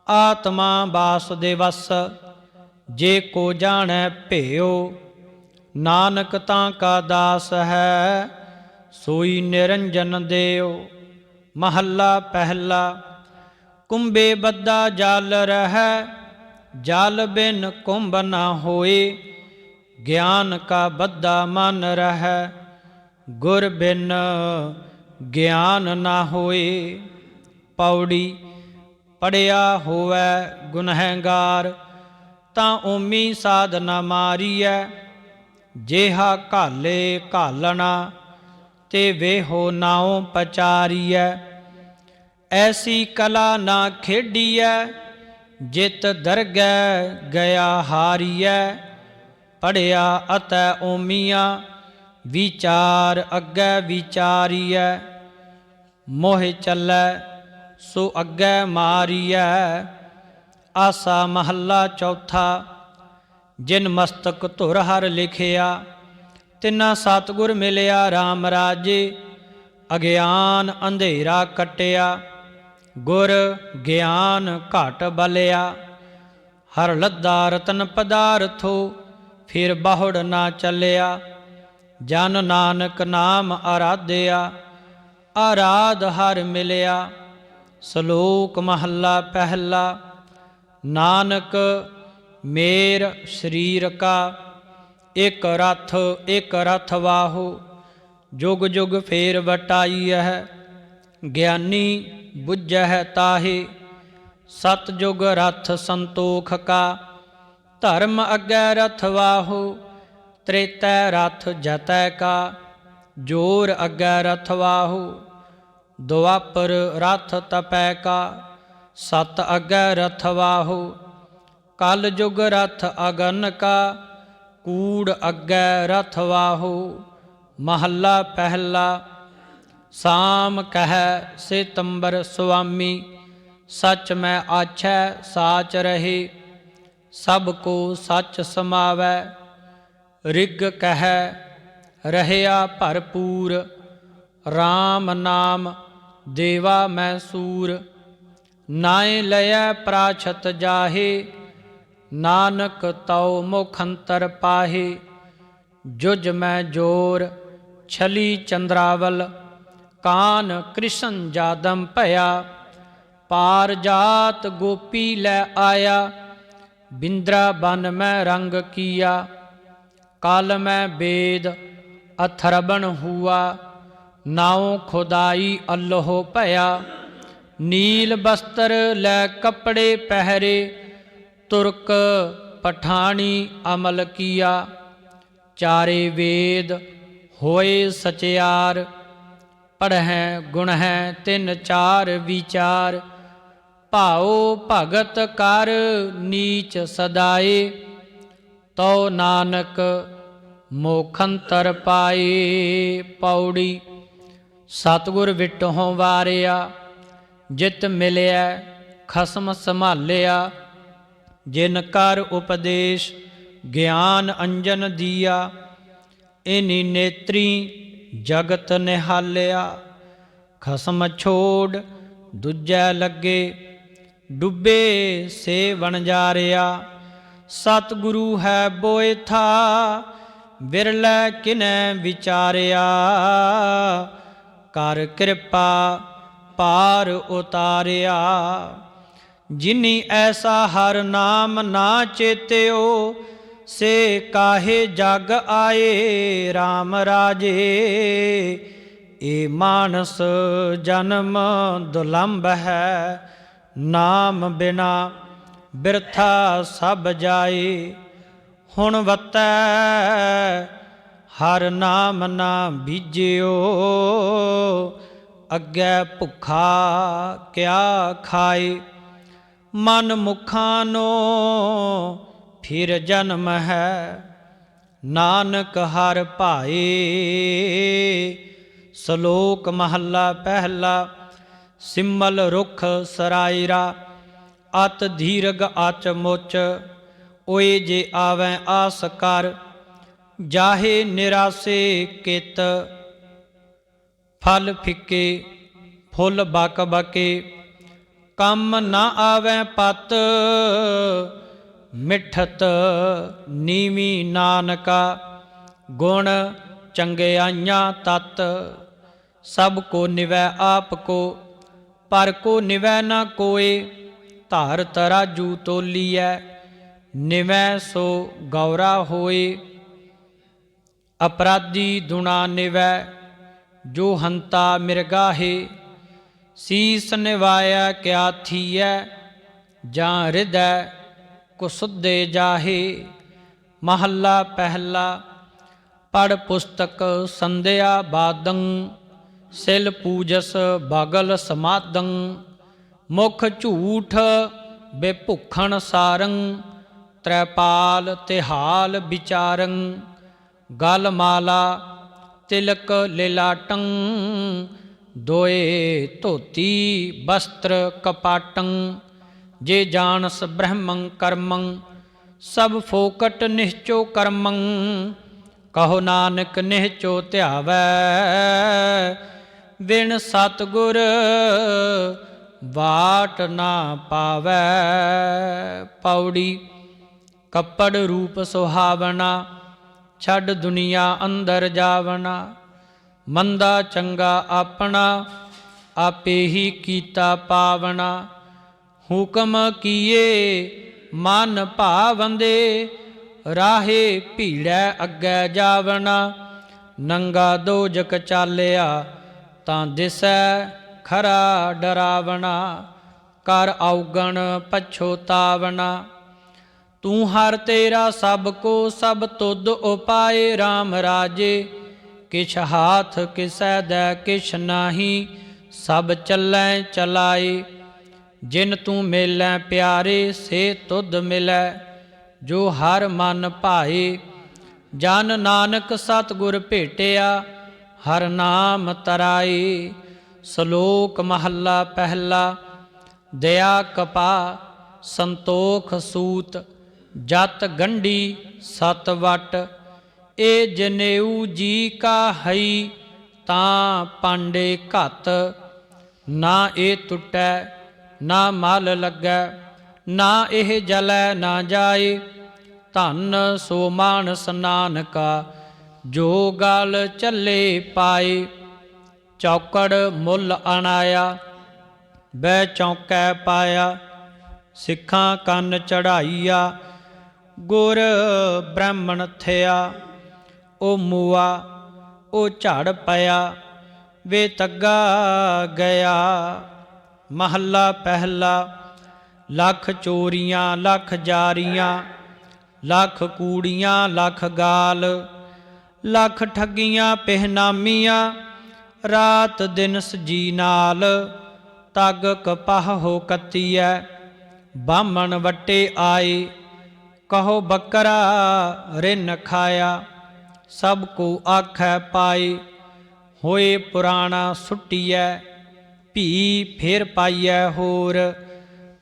आत्मा वासुदेवस, जे को जानै भेयो। नानक तां का दास है, सोई निरंजन देओ। महला पहला। कुंभे बद्दा जल रहै, जल बिन कुंभ न होए। ज्ञान का बद्दा मन रहै, गुर बिन ज्ञान ना होए। पौड़ी। पढ़िया होवै गुनहगार, तां ओमी साधना मारीऐ। जेहा घाले घालना, ते वेहो नाओ पचारीऐ। ऐसी कला ना खेडीऐ, जित दरगै गया हारीऐ। पढ़िया अतै ओमिया, विचार अग्गै विचारीऐ। मोह चलै सो अग्गै मारीऐ। आसा महला चौथा। जिन मस्तक धुर हर लिखिया, तिना सतगुर मिलिया राम राजे। अज्ञान अंधेरा कटिया, गुर ज्ञान घट बलिया। हर लद्दा रतन पदार्थो, फिर बहुड़ ना चलिया। जन नानक नाम आराध्या, आराध हर मिलिया। सलोक महला पहला। नानक मेर शरीर का, एक रथ वाहु। जुग जुग फेर बटाई है, ज्ञानी बुझै ताहे। सतयुग रथ संतोख का, धर्म अग्गै रथ वाहु, त्रेतै रथ जतै का, जोर अग्गै रथ वाहु, दुआपर रथ तपै का, सत अग्गै रथ वाहु, कल जुग रथ अगन का, कूड़ अग्गै रथ वाहु। महला पहला। साम कह सितंबर स्वामी, सच मैं आछै साच रहे, सबको सच समावै। ऋग कह रहया भरपूर, राम नाम देवा मैं सूर। नाए लयै प्राछत जाहे, नानक तौ मुखंतर पाहे। जुज मैं जोर छली चंद्रावल, कान कृष्ण जादम भया। पार जात गोपी लै आया, बिंद्रा बन मैं रंग किया। काल मैं वेद अथर्वण हुआ, नाउ खुदाई अल्लाह भया। नील बस्तर लै कपड़े पहरे, तुर्क पठानी अमल किया। चारे वेद होए सचियार, पढ़हें गुणहें तिन चार विचार। भाओ भगत कर नीच सदाए, तो नानक मोखंतर पाए। पौड़ी। सतगुर विटहों वारिया, जित मिलिया खसम संभालिया। जिन कर उपदेश ज्ञान अंजन दिया, इनी नेत्री जगत निहालिया। खसम छोड़ दूजै लगे, डुबे से वणजारिया। सतगुरु है बोए था, बिरलै किनै विचारिया। कर कृपा पार उतारिया। जिनी ऐसा हर नाम ना चेत्यो, से काहे जग आए राम राजे। ए मानस जन्म दुलंभ है, नाम बिना बिरथा सब जाए। हुण वतै हर नाम ना बीजियो, अग्गै भुखा क्या खाए। मन मुखानो फिर जन्म है, नानक हर भाए। श्लोक महला पहला। सिमल रुख सरायरा, अत धीरग अच मुच। ओए जे आवें आस कर, जाहे निरासे कित। फल फिके फुल बक बके, कम न आवें पत। मिठत नीवी नानका, गुण चंगियाइयां तत। सब को निवै आप को, पर को निवै न कोय। धार तराजू तोलिए, निवै सो गौरा होए। अपराधी दुना निवै, जो हंता मिर्गाहे। शीस निवाया क्या थीयै, जां हृदय कुसुदे जाहे। महला पहला। पढ़ पुस्तक संध्या बादं, सिल पूजस बगल समादं। मुख झूठ बेभुखण सारं, त्रैपाल तिहाल विचारं। गल माला तिलक लिलाटं, दोए धोती वस्त्र कपाटं। जे जानस ब्रह्मं कर्मं, सब फोकट निश्चो कर्मं। कहो नानक निश्चो ध्यावै, बिन सतगुर बाट ना पावै। पौड़ी। कपड़ रूप सुहावना, छड़ दुनिया अंदर जावना। मंदा चंगा अपना, आपे ही कीता पावना। हुकम किए मन भावंदे, राहे भीड़ै अग्गै जावना। नंगा दोजक चालिया, तां दिसै खरा डरावना। ਕਰ ਔਗਣ ਪਛੋਤਾਵਨਾ। ਤੂੰ ਹਰ ਤੇਰਾ ਸਭ ਕੋ ਸਭ ਤੁਧ ਉਪਾਏ। RAM ਰਾਜੇ ਕਿਛ ਹਾਥ ਕਿਸੈ ਦੈ ਕਿਛ ਨਾਹੀ, ਸਭ ਚੱਲੈ ਚਲਾਏ। ਜਿਨ ਤੂੰ ਮੇਲੈ ਪਿਆਰੇ ਸੇ ਤੁਧ ਮਿਲੈ, ਜੋ ਹਰ ਮਨ ਭਾਏ। ਜਨ ਨਾਨਕ ਸਤਿਗੁਰ ਭੇਟਿਆ, ਹਰ ਨਾਮ ਤਰਾਏ। ਸ਼ਲੋਕ ਮਹੱਲਾ ਪਹਿਲਾ। ਦਇਆ ਕਪਾ ਸੰਤੋਖ ਸੂਤ, ਜਤ ਗੰਢੀ ਸਤ ਵਟ। ਇਹ ਜਨੇਊ ਜੀ ਕਾ ਹਈ, ਤਾਂ ਪਾਂਡੇ ਘਤ। ਨਾ ਇਹ ਟੁੱਟੈ ਨਾ ਮਲ ਲੱਗੈ, ਨਾ ਇਹ ਜਲੈ ਨਾ ਜਾਏ। ਧਨ ਸੋ ਮਾਨਸ ਨਾਨਕਾ, ਜੋ ਗਲ ਚੱਲੇ ਪਾਏ। ਚੌਕੜ ਮੁੱਲ ਅਣਾਇਆ, ਬਹਿ ਚੌਂਕੈ ਪਾਇਆ। ਸਿੱਖਾਂ ਕੰਨ ਚੜਾਈਆ, ਗੁਰ ਬ੍ਰਾਹਮਣ ਥਿਆ। ਉਹ ਮੂਆ ਉਹ ਝੜ ਪਿਆ, ਵੇ ਤੱਗਾ ਗਿਆ। ਮਹੱਲਾ ਪਹਿਲਾ। ਲੱਖ ਚੋਰੀਆਂ ਲੱਖ ਜਾਰੀਆਂ, ਲੱਖ ਕੂੜੀਆਂ ਲੱਖ ਗਾਲ। ਲੱਖ ਠੱਗੀਆਂ ਪਹਿਨਾਮੀਆਂ, ਰਾਤ ਦਿਨ ਸਜੀ ਨਾਲ। ਤਗ ਕਪਾਹ ਹੋ ਕੱਤੀਐ, ਬਾਹਮਣ ਵੱਟੇ ਆਏ। ਕਹੋ ਬੱਕਰਾ ਰਿਨ ਖਾਇਆ, ਸਭ ਕੋ ਆਖੈ ਪਾਏ। ਹੋਏ ਪੁਰਾਣਾ ਸੁੱਟੀਐ, ਭੀ ਫੇਰ ਪਾਈਐ ਹੋਰ।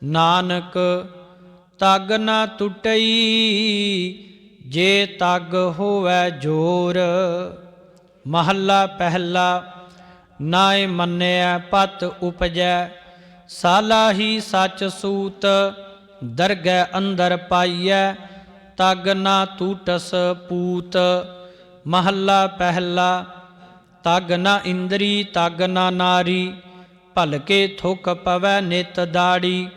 ਨਾਨਕ ਤਗ ਨਾ ਟੁੱਟਈ, ਜੇ ਤਗ ਹੋਵੈ ਜੋਰ। ਮਹੱਲਾ ਪਹਿਲਾ। ਨਾਇ ਮੰਨਿਆ ਪਤ ਉਪਜੈ, ਸਾਲਾਹੀ ਸੱਚ ਸੂਤ। ਦਰਗਹਿ ਅੰਦਰ ਪਾਈਐ, ਤਗ ਨਾ ਟੂਟਸ ਪੂਤ। ਮਹੱਲਾ ਪਹਿਲਾ। ਤਗ ਨਾ ਇੰਦਰੀ ਤਗ ਨਾ ਨਾਰੀ, ਭਲਕੇ ਥੁਕ ਪਵੈ ਨਿਤ ਦਾੜੀ।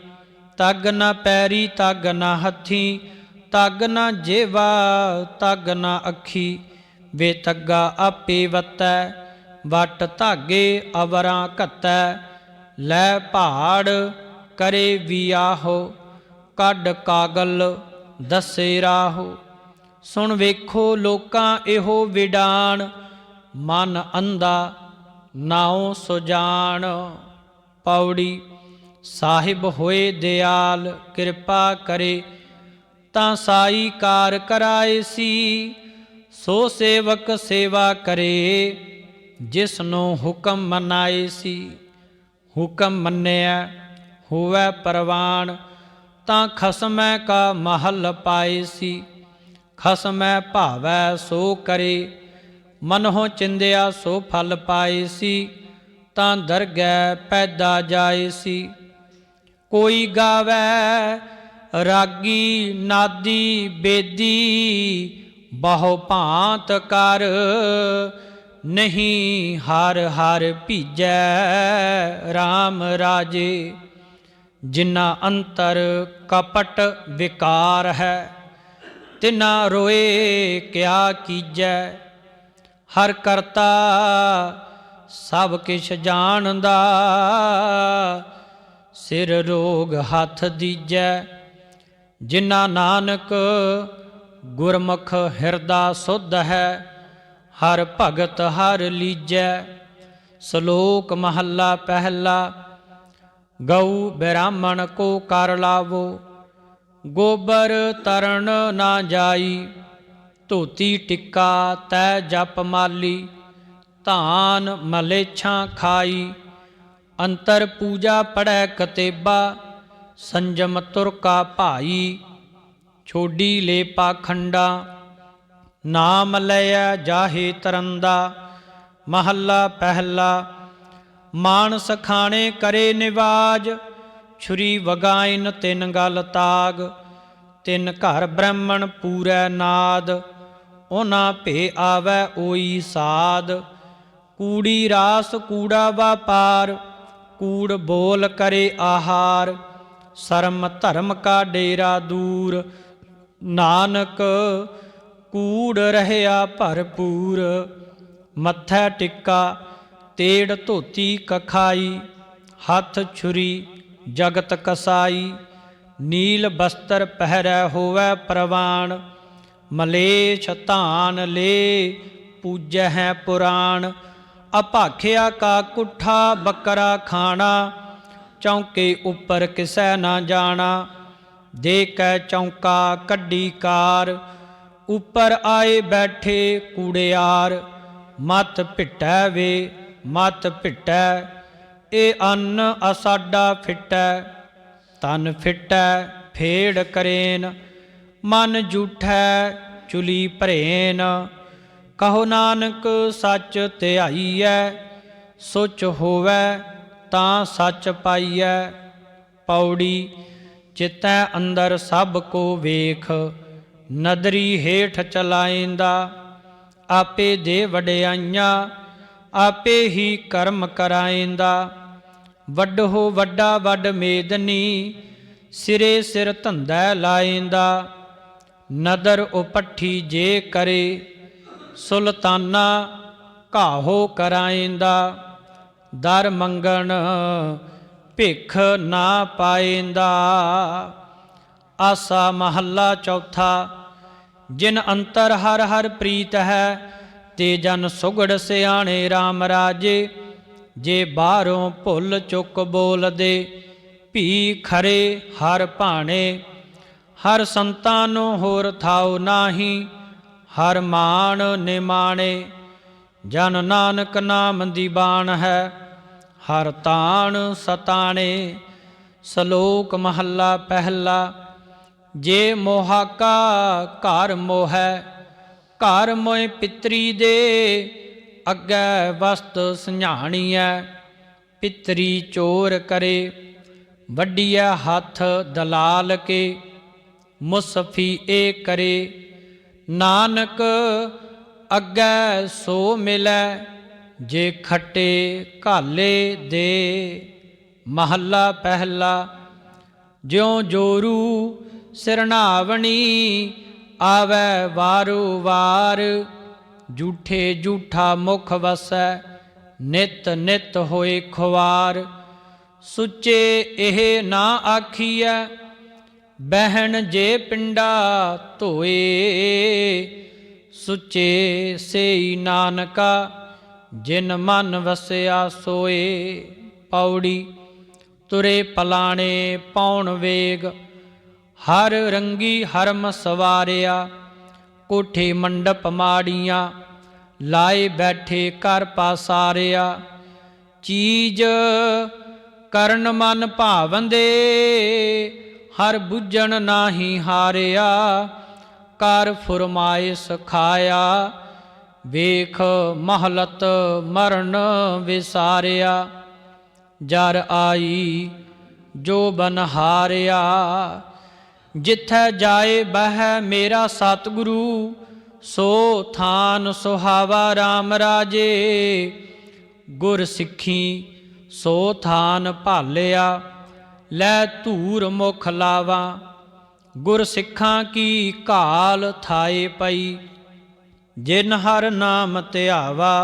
ਤਗ ਨਾ ਪੈਰੀ ਤਗ ਨਾ ਹੱਥੀ, ਤਗ ਨਾ ਜੇਵਾ ਤਗ ਨਾ ਅੱਖੀ। ਵੇ ਤੱਗਾ ਆਪੇ ਵਤੈ, ਵਟ ਧਾਗੇ ਅਵਰਾਂ ਘੱਤੈ। ਲੈ ਪਹਾੜ ਕਰੇ ਵਿਆਹੋ, ਕੱਢ ਕਾਗਲ ਦੱਸੇ ਰਾਹੋ। ਸੁਣ ਵੇਖੋ ਲੋਕਾਂ ਇਹੋ ਵਿਡਾਣ, ਮਨ ਅੰਧਾ ਨਾਉ ਸੁਜਾਨ। ਪੌੜੀ। ਸਾਹਿਬ ਹੋਏ ਦਿਆਲ ਕਿਰਪਾ ਕਰੇ, ਤਾਂ ਸਾਈ ਕਾਰ ਕਰਾਏ ਸੀ। ਸੋ ਸੇਵਕ ਸੇਵਾ ਕਰੇ, ਜਿਸਨੂੰ ਹੁਕਮ ਮਨਾਏ ਸੀ। ਹੁਕਮ ਮੰਨਿਆ ਹੋਵੈ ਪਰਵਾਨ, ਤਾਂ ਖਸਮੈ ਕਾ ਮਹਲ ਪਾਏ ਸੀ। ਖਸਮੈ ਭਾਵੈ ਸੋ ਕਰੇ, ਮਨਹੁ ਚਿੰਦਿਆ ਸੋ ਫਲ ਪਾਏ ਸੀ। ਤਾਂ ਦਰਗਹਿ ਪੈਦਾ ਜਾਏ ਸੀ। ਕੋਈ ਗਾਵੈ ਰਾਗੀ ਨਾਦੀ ਬੇਦੀ, ਬਹੁ ਭਾਂਤ ਕਰ। ਨਹੀਂ ਹਰ ਹਰ ਭੀਜੈ RAM ਰਾਜੇ। ਜਿਨ੍ਹਾਂ ਅੰਤਰ ਕਪਟ ਵਿਕਾਰ ਹੈ, ਤਿਨਾ ਰੋਏ ਕਿਆ ਕੀਜੈ। ਹਰ ਕਰਤਾ ਸਭ ਕਿਛ ਜਾਣਦਾ, ਸਿਰ ਰੋਗ ਹੱਥ ਦੀਜੈ। ਜਿਨ੍ਹਾਂ ਨਾਨਕ ਗੁਰਮੁਖ ਹਿਰਦਾ ਸੁਧ ਹੈ, ਹਰ ਭਗਤ ਹਰ ਲੀਜੈ। ਸ਼ਲੋਕ ਮਹੱਲਾ ਪਹਿਲਾ। ਗਊ ਬ੍ਰਾਹਮਣ ਕੋ ਕਰ ਲਾਵੋ, ਗੋਬਰ ਤਰਨ ਨਾ ਜਾਈ। ਧੋਤੀ ਟਿੱਕਾ ਤੈ ਜਪ ਮਾਲੀ, ਧਾਨ ਮਲੇਛਾਂ ਖਾਈ। ਅੰਤਰ ਪੂਜਾ ਪੜੈ ਕਤੇਬਾ, ਸੰਜਮ ਤੁਰਕਾ ਭਾਈ। ਛੋਡੀ ਲੈ ਪਾਖੰਡਾ, ਨਾਮ ਲਿਆ ਜਾਹੇ ਤਰੰਦਾ। ਮਹੱਲਾ ਪਹਿਲਾ। ਮਾਨਸ ਖਾਣੇ ਕਰੇ ਨਿਵਾਜ, ਛੁਰੀ ਵਗਾਇਨ ਤਿਨ ਗਲ ਤਾਗ। ਤਿਨ ਘਰ ਬ੍ਰਾਹਮਣ ਪੂਰੈ ਨਾਦ, ਉਹਨਾਂ ਭੇ ਆਵੈ ਓਈ ਸਾਧ। ਕੂੜੀ ਰਾਸ ਕੂੜਾ ਵਾਪਾਰ, ਕੂੜ ਬੋਲ ਕਰੇ ਆਹਾਰ। ਸ਼ਰਮ ਧਰਮ ਕਾ ਡੇਰਾ ਦੂਰ, ਨਾਨਕ ਕੂੜ ਰਹਿਆ ਭਰਪੂਰ। ਮੱਥੈ ਟਿੱਕਾ ਤੇੜ ਧੋਤੀ ਕਖਾਈ, ਹੱਥ ਛੁਰੀ जगत कसाई। नील बस्तर पहरै होवै प्रवाण, मलेच्छ धान ले पूजै है पुराण। अभाखिया का कुठा बकरा खाना, चौके उपर किसै ना जाना। दे कै चौका कड्डी कार, उपर आए बैठे कूड़ियार। मत भिटै वे मत भिटै, ए अन्न असाडा फिटै। तन फिटै फेड़ करेन, मन जूठै चुली भरेन। कहो नानक सच ध्याईऐ, सुच होवै तां सच पाईऐ। पौड़ी चितै अंदर सब को वेख, नदरी हेठ चलाएंदा। आपे दे वडियाइयां आपे ही कर्म कराएंदा। वड्डो वड्डा वड मेदनी, सिरे सिर धंधै लाएंदा। नदर उपट्ठी जे करे, सुल्ताना घाहो कराएंदा। दर मंगण भिख ना पाएंदा। आसा महला चौथा। जिन अंतर हर हर प्रीत है, ते जन सुगड़ सियाणे राम राजे। जे बाहरों भुल चुक बोल दे, भी खरे हर भाणे। हर संतां नूं होर थाओ नाही, हर मान निमाणे। जन नानक नाम दी बाण है, हर ताण सताणे। सलोक महला पहला। जे मोहा का घर मोहै, घर मोए पितरी दे। अग्गै वस्त संझाणीऐ, पितरी चोर करे। वड्डीऐ हथ दलाल के, मुसफी ए करे। नानक अग्गै सो मिलै, जे खट्टे घाले दे। महला पहला। ज्यों जोरू सिरनावणी, आवै वारो वार। झूठे झूठा मुख वसै, नित नित होए खुवार। सुचे एह ना आखीऐ, बहन जे पिंडा धोए। सुचे सेई नानका, जिन मन वसिया सोए। पौड़ी तुरे पलाणे पौण वेग, हर रंगी हरम सवारिया। कोठे मंडप माड़ियाँ, लाए बैठे कर पासारिया। चीज करन मन भावंदे, हर बुझन नाही हारिया। कर फुरमाइश खाया, वेख महलत मरण विसारिया। जर आई जो बन हारिया, जिथै जाए बह मेरा सतगुरु। सो थान सुहावा राम राजे। गुर सिੱਖੀ सो थान भालिया, लै धूर मुख लावा। गुर सिੱਖਾਂ की घाल थाए पई, जिन हर नाम ध्यावा।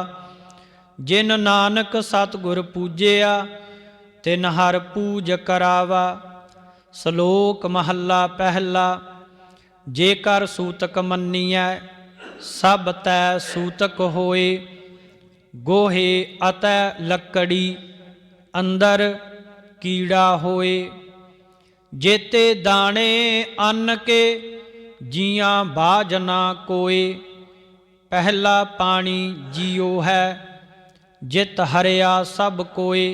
जिन नानक सतगुर पूजिया, तिन हर पूज करावा। सलोक महला पहला। जेकर सूतक मन्नीऐ, सब तै सूतक होए। गोहे अतै लकड़ी, अंदर कीड़ा होए। जेते दाणे अन्न के, जियां बाज ना कोए। पहला पानी जियो है, जित हरिया सब कोए।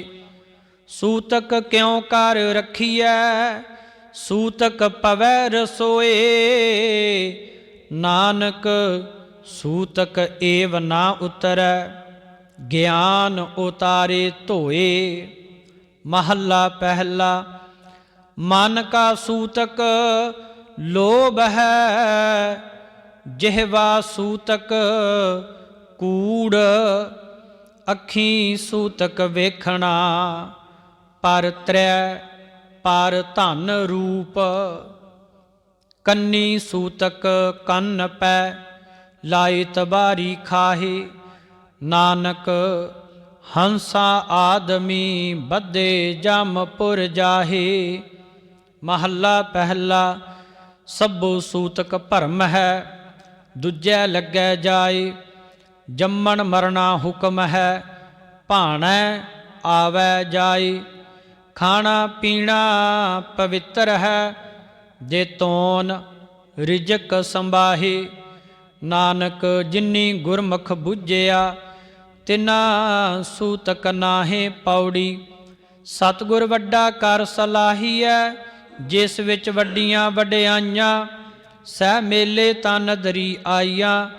सूतक क्यों कर रखिए, सूतक पवै रसोए। नानक सूतक एव ना उतरै, ज्ञान उतारे धोए। महला पहला। मन का सूतक लोभ है, जिह्वा सूतक कूड़। अखी सूतक वेखना, पर त्रै पर धन रूप। कन्नी सूतक कन्न पै, लाए तबारी खाहे। नानक ਹੰਸਾ ਆਦਮੀ ਬੱਧੇ ਜਮਪੁਰ ਜਾਹੇ। ਮਹੱਲਾ ਪਹਿਲਾ। ਸਭੋ ਸੂਤਕ ਭਰਮ ਹੈ, ਦੂਜੈ ਲੱਗੈ ਜਾਏ। ਜੰਮਣ ਮਰਨਾ ਹੁਕਮ ਹੈ, ਭਾਣੈ ਆਵੈ ਜਾਏ। ਖਾਣਾ ਪੀਣਾ ਪਵਿੱਤਰ ਹੈ, ਜੇ ਤੌਣ ਰਿਜਕ ਸੰਬਾਹੇ। ਨਾਨਕ ਜਿਨੀ ਗੁਰਮੁਖ ਬੁੱਝਿਆ, ਤਿਨਾ ਸੂਤਕ ਨਾਹੇ ਪੌੜੀ। ਸਤਿਗੁਰ ਵੱਡਾ ਕਰ ਸਲਾਹੀਐ, ਜਿਸ ਵਿੱਚ ਵੱਡੀਆਂ ਵਡਿਆਈਆਂ। ਸਹਿ ਮੇਲੇ ਤਾਂ ਨਦਰੀ ਆਈਆ,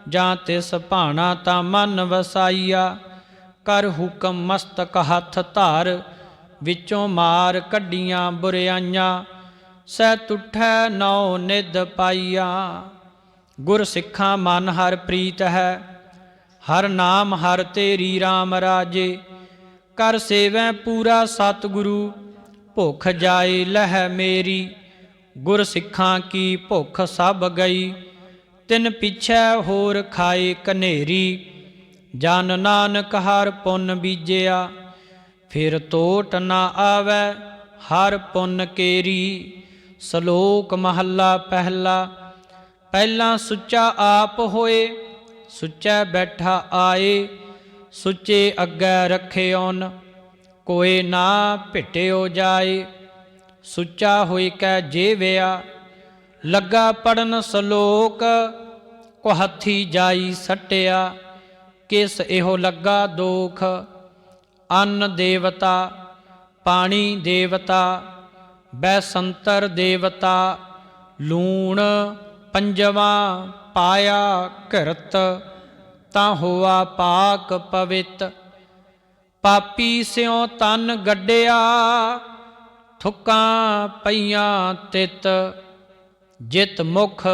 ਜਾਂ ਤਿਸ ਭਾਣਾ ਤਾਂ ਮਨ ਵਸਾਈਆ। ਕਰ ਹੁਕਮ ਮਸਤਕ ਹੱਥ ਧਾਰ, ਵਿੱਚੋਂ ਮਾਰ ਕੱਢੀਆਂ ਬੁਰਿਆਈਆਂ। ਸਹਿ ਤੁਠੈ ਨੌ ਨਿਧ ਪਾਈਆ। ਗੁਰ ਸਿੱਖਾਂ ਮਨ ਹਰ ਪ੍ਰੀਤ ਹੈ, ਹਰ ਨਾਮ ਹਰ ਤੇਰੀ ਰਾਮ ਰਾਜੇ। ਕਰ ਸੇਵੈ ਪੂਰਾ ਸਤਿਗੁਰੂ, ਭੁੱਖ ਜਾਏ ਲਹਿ ਮੇਰੀ। ਗੁਰ ਸਿੱਖਾਂ ਕੀ ਭੁੱਖ ਸਭ ਗਈ, ਤਿਨ ਪਿਛੈ ਹੋਰ ਖਾਏ ਕਨੇਰੀ। ਜਨ ਨਾਨਕ ਹਰ ਪੁੰਨ ਬੀਜਿਆ, ਫਿਰ ਤੋਟ ਨਾ ਆਵੈ ਹਰ ਪੁੰਨ ਕੇਰੀ। ਸ਼ਲੋਕ ਮਹੱਲਾ ਪਹਿਲਾ। ਪਹਿਲਾਂ ਸੁੱਚਾ ਆਪ ਹੋਏ, ਸੁੱਚਾ ਬੈਠਾ ਆਏ। ਸੁੱਚੇ ਅੱਗੇ ਰੱਖਿਓਨ, ਕੋਏ ਨਾ ਭਿਟਿਓ ਜਾਏ। ਸੁੱਚਾ ਹੋਇ ਕੈ ਜੀਵਿਆ, ਲੱਗਾ ਪੜਨ ਸ਼ਲੋਕ। ਕੋ ਹੱਥੀ ਜਾਈ ਸੱਟਿਆ, ਕਿਸ ਇਹੋ ਲੱਗਾ ਦੋਖ। ਅੰਨ ਦੇਵਤਾ, ਪਾਣੀ ਦੇਵਤਾ, ਬੈਸੰਤਰ ਦੇਵਤਾ। ਲੂਣ ਪੰਜਵਾ ਪਾਇਆ ਘਿਰਤ, ਤਾਂ ਹੋਆ ਪਾਕ ਪਵਿੱਤ। ਪਾਪੀ ਸਿਉ ਤਨ ਗੱਡਿਆ, ਥੁੱਕਾਂ ਪਈਆਂ ਤਿਤ। ਜਿਤ ਮੁਖ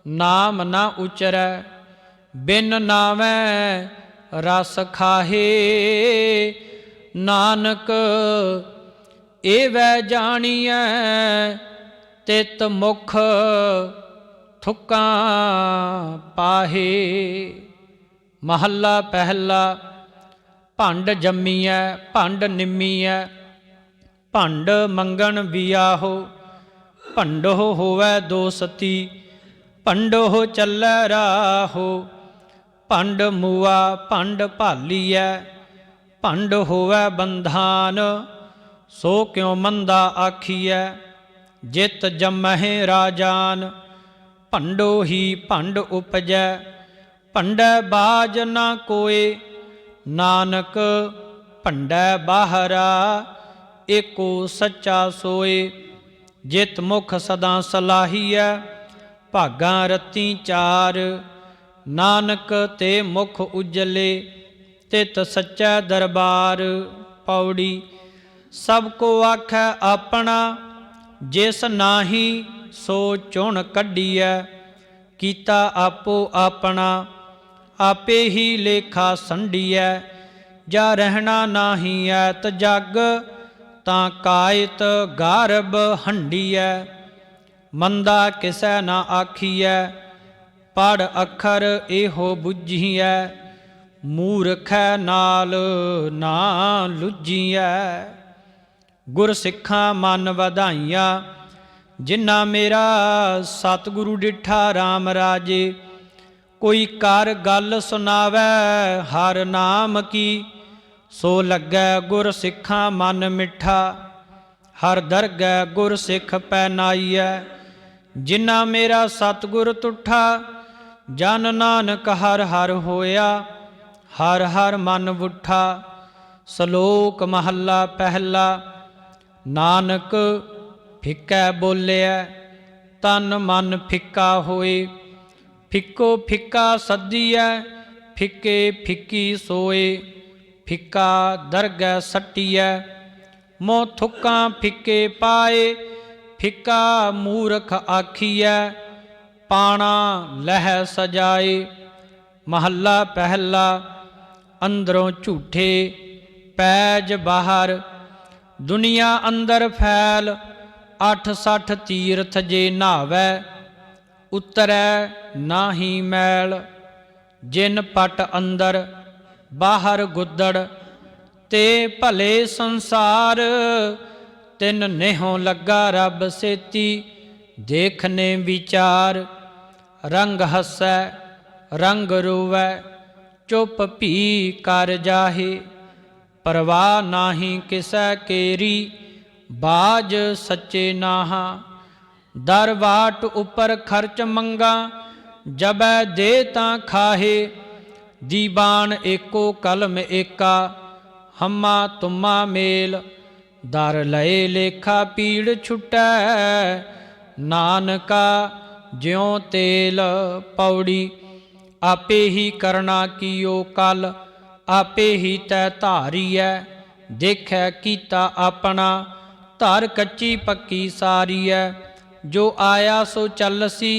ਨਾਮ ਨਾ ਉਚਰੈ, ਬਿਨ ਨਾਵੈ ਰਸ ਖਾਹੇ। ਨਾਨਕ ਏਵੈ ਜਾਣੀਐ, ਤਿਤ ਮੁਖ ਥੁੱਕਾਂ ਪਾਹੇ। ਮਹੱਲਾ ਪਹਿਲਾ। ਭੰਡ ਜੰਮੀਐ ਭੰਡ ਨਿੰਮੀਐ, ਭੰਡ ਮੰਗਣ ਵਿਆਹੋ। ਭੰਡੋ ਹੋਵੈ ਦੋਸਤੀ, ਭੰਡੋ ਚੱਲੈ ਰਾਹੋ। ਭੰਡ ਮੂਆ ਭੰਡ ਭਾਲੀਐ, ਭੰਡ ਹੋਵੈ ਬੰਧਾਨ। ਸੋ ਕਿਉ ਮੰਦਾ ਆਖੀਐ, ਜਿਤ ਜੰਮਹਿ ਰਾਜਾਨ। ਭੰਡੋ ਹੀ ਭੰਡ ਉਪਜੈ, ਭੰਡੈ ਬਾਜ ਨਾ ਕੋਏ। ਨਾਨਕ ਭੰਡੈ ਬਾਹਰਾ, ਏਕੋ ਸੱਚਾ ਸੋਏ। ਜਿਤ ਮੁਖ ਸਦਾ ਸਲਾਹੀਐ, ਭਾਗਾਂ ਰਤੀ ਚਾਰ। ਨਾਨਕ ਤੇ ਮੁਖ ਉਜਲੇ, ਤਿਤ ਸੱਚੈ ਦਰਬਾਰ। ਪੌੜੀ। ਸਭ ਕੋ ਆਖੈ ਆਪਣਾ, ਜਿਸ ਨਾਹੀ ਸੋ ਚੁਣ ਕੱਢੀਐ। ਕੀਤਾ ਆਪੋ ਆਪਣਾ, ਆਪੇ ਹੀ ਲੇਖਾ ਸੰਡੀਐ। ਜਾ ਰਹਿਣਾ ਨਾਹੀ ਐਤ ਜਗ, ਤਾਂ ਕਾਇਤ ਗਾਰਬ ਹੰਡੀਐ। ਮੰਦਾ ਕਿਸੈ ਨਾ ਆਖੀਐ, ਪੜ ਅੱਖਰ ਇਹੋ ਬੁੱਝੀਐ। ਮੂਰਖੈ ਨਾਲ ਨਾ ਲੁੱਝੀਐ। ਗੁਰ ਸਿੱਖਾਂ ਮਨ ਵਧਾਈਆਂ, ਜਿਨ੍ਹਾਂ ਮੇਰਾ ਸਤਿਗੁਰੂ ਡਿਠਾ ਰਾਮ ਰਾਜੇ। ਕੋਈ ਕਰ ਗੱਲ ਸੁਣਾਵੈ ਹਰ ਨਾਮ ਕੀ, ਸੋ ਲੱਗੈ ਗੁਰ ਸਿੱਖਾਂ ਮਨ ਮਿੱਠਾ। ਹਰ ਦਰਗਹਿ ਗੁਰ ਸਿੱਖ ਪੈਨਾਈਐ, ਜਿਨ੍ਹਾਂ ਮੇਰਾ ਸਤਿਗੁਰ ਤੁਠਾ। ਜਨ ਨਾਨਕ ਹਰ ਹਰ ਹੋਇਆ, ਹਰ ਹਰ ਮਨ ਵੁੱਠਾ। ਸ਼ਲੋਕ ਮਹੱਲਾ ਪਹਿਲਾ। ਨਾਨਕ ਫਿੱਕੈ ਬੋਲਿਐ, ਤਨ ਮਨ ਫਿੱਕਾ ਹੋਏ। ਫਿੱਕੋ ਫਿੱਕਾ ਸੱਦੀਐ, ਫਿੱਕੇ ਫਿੱਕੀ ਸੋਏ। ਫਿੱਕਾ ਦਰਗਹਿ ਸੱਟੀਐ, ਮੋਹ ਥੁੱਕਾਂ ਫਿੱਕੇ ਪਾਏ। ਫਿੱਕਾ ਮੂਰਖ ਆਖੀਐ, ਪਾਣਾ ਲਹਿ ਸਜਾਏ। ਮਹੱਲਾ ਪਹਿਲਾ। ਅੰਦਰੋਂ ਝੂਠੇ ਪੈਜ ਬਾਹਰ, ਦੁਨੀਆ ਅੰਦਰ ਫੈਲ। 68 ਤੀਰਥ ਜੇ ਨਹਾਵੈ, ਉਤਰੈ ਨਾਹੀ ਮੈਲ। ਜਿਨ ਪਟ ਅੰਦਰ बाहर गुद्दड़ ते भले संसार। तिन नेहों लगा रब सेती देखने विचार। रंग हसै रंग रोवै चुप भी कर जाहे। परवाह नाही किसै केरी बाज सच्चे नाहा। दर वाट उपर खर्च मंगा जबै दे तां खाहे। दीवान एको कलम एका हम्मा तुम्मा मेल। दर लए लेखा पीड़ छुटै नानका ज्यों तेल। पौड़ी आपे ही करना कीओ कल आपे ही तै धारीऐ। देखै कीता अपना धर कच्ची पक्की सारीऐ। जो आया सो चलसी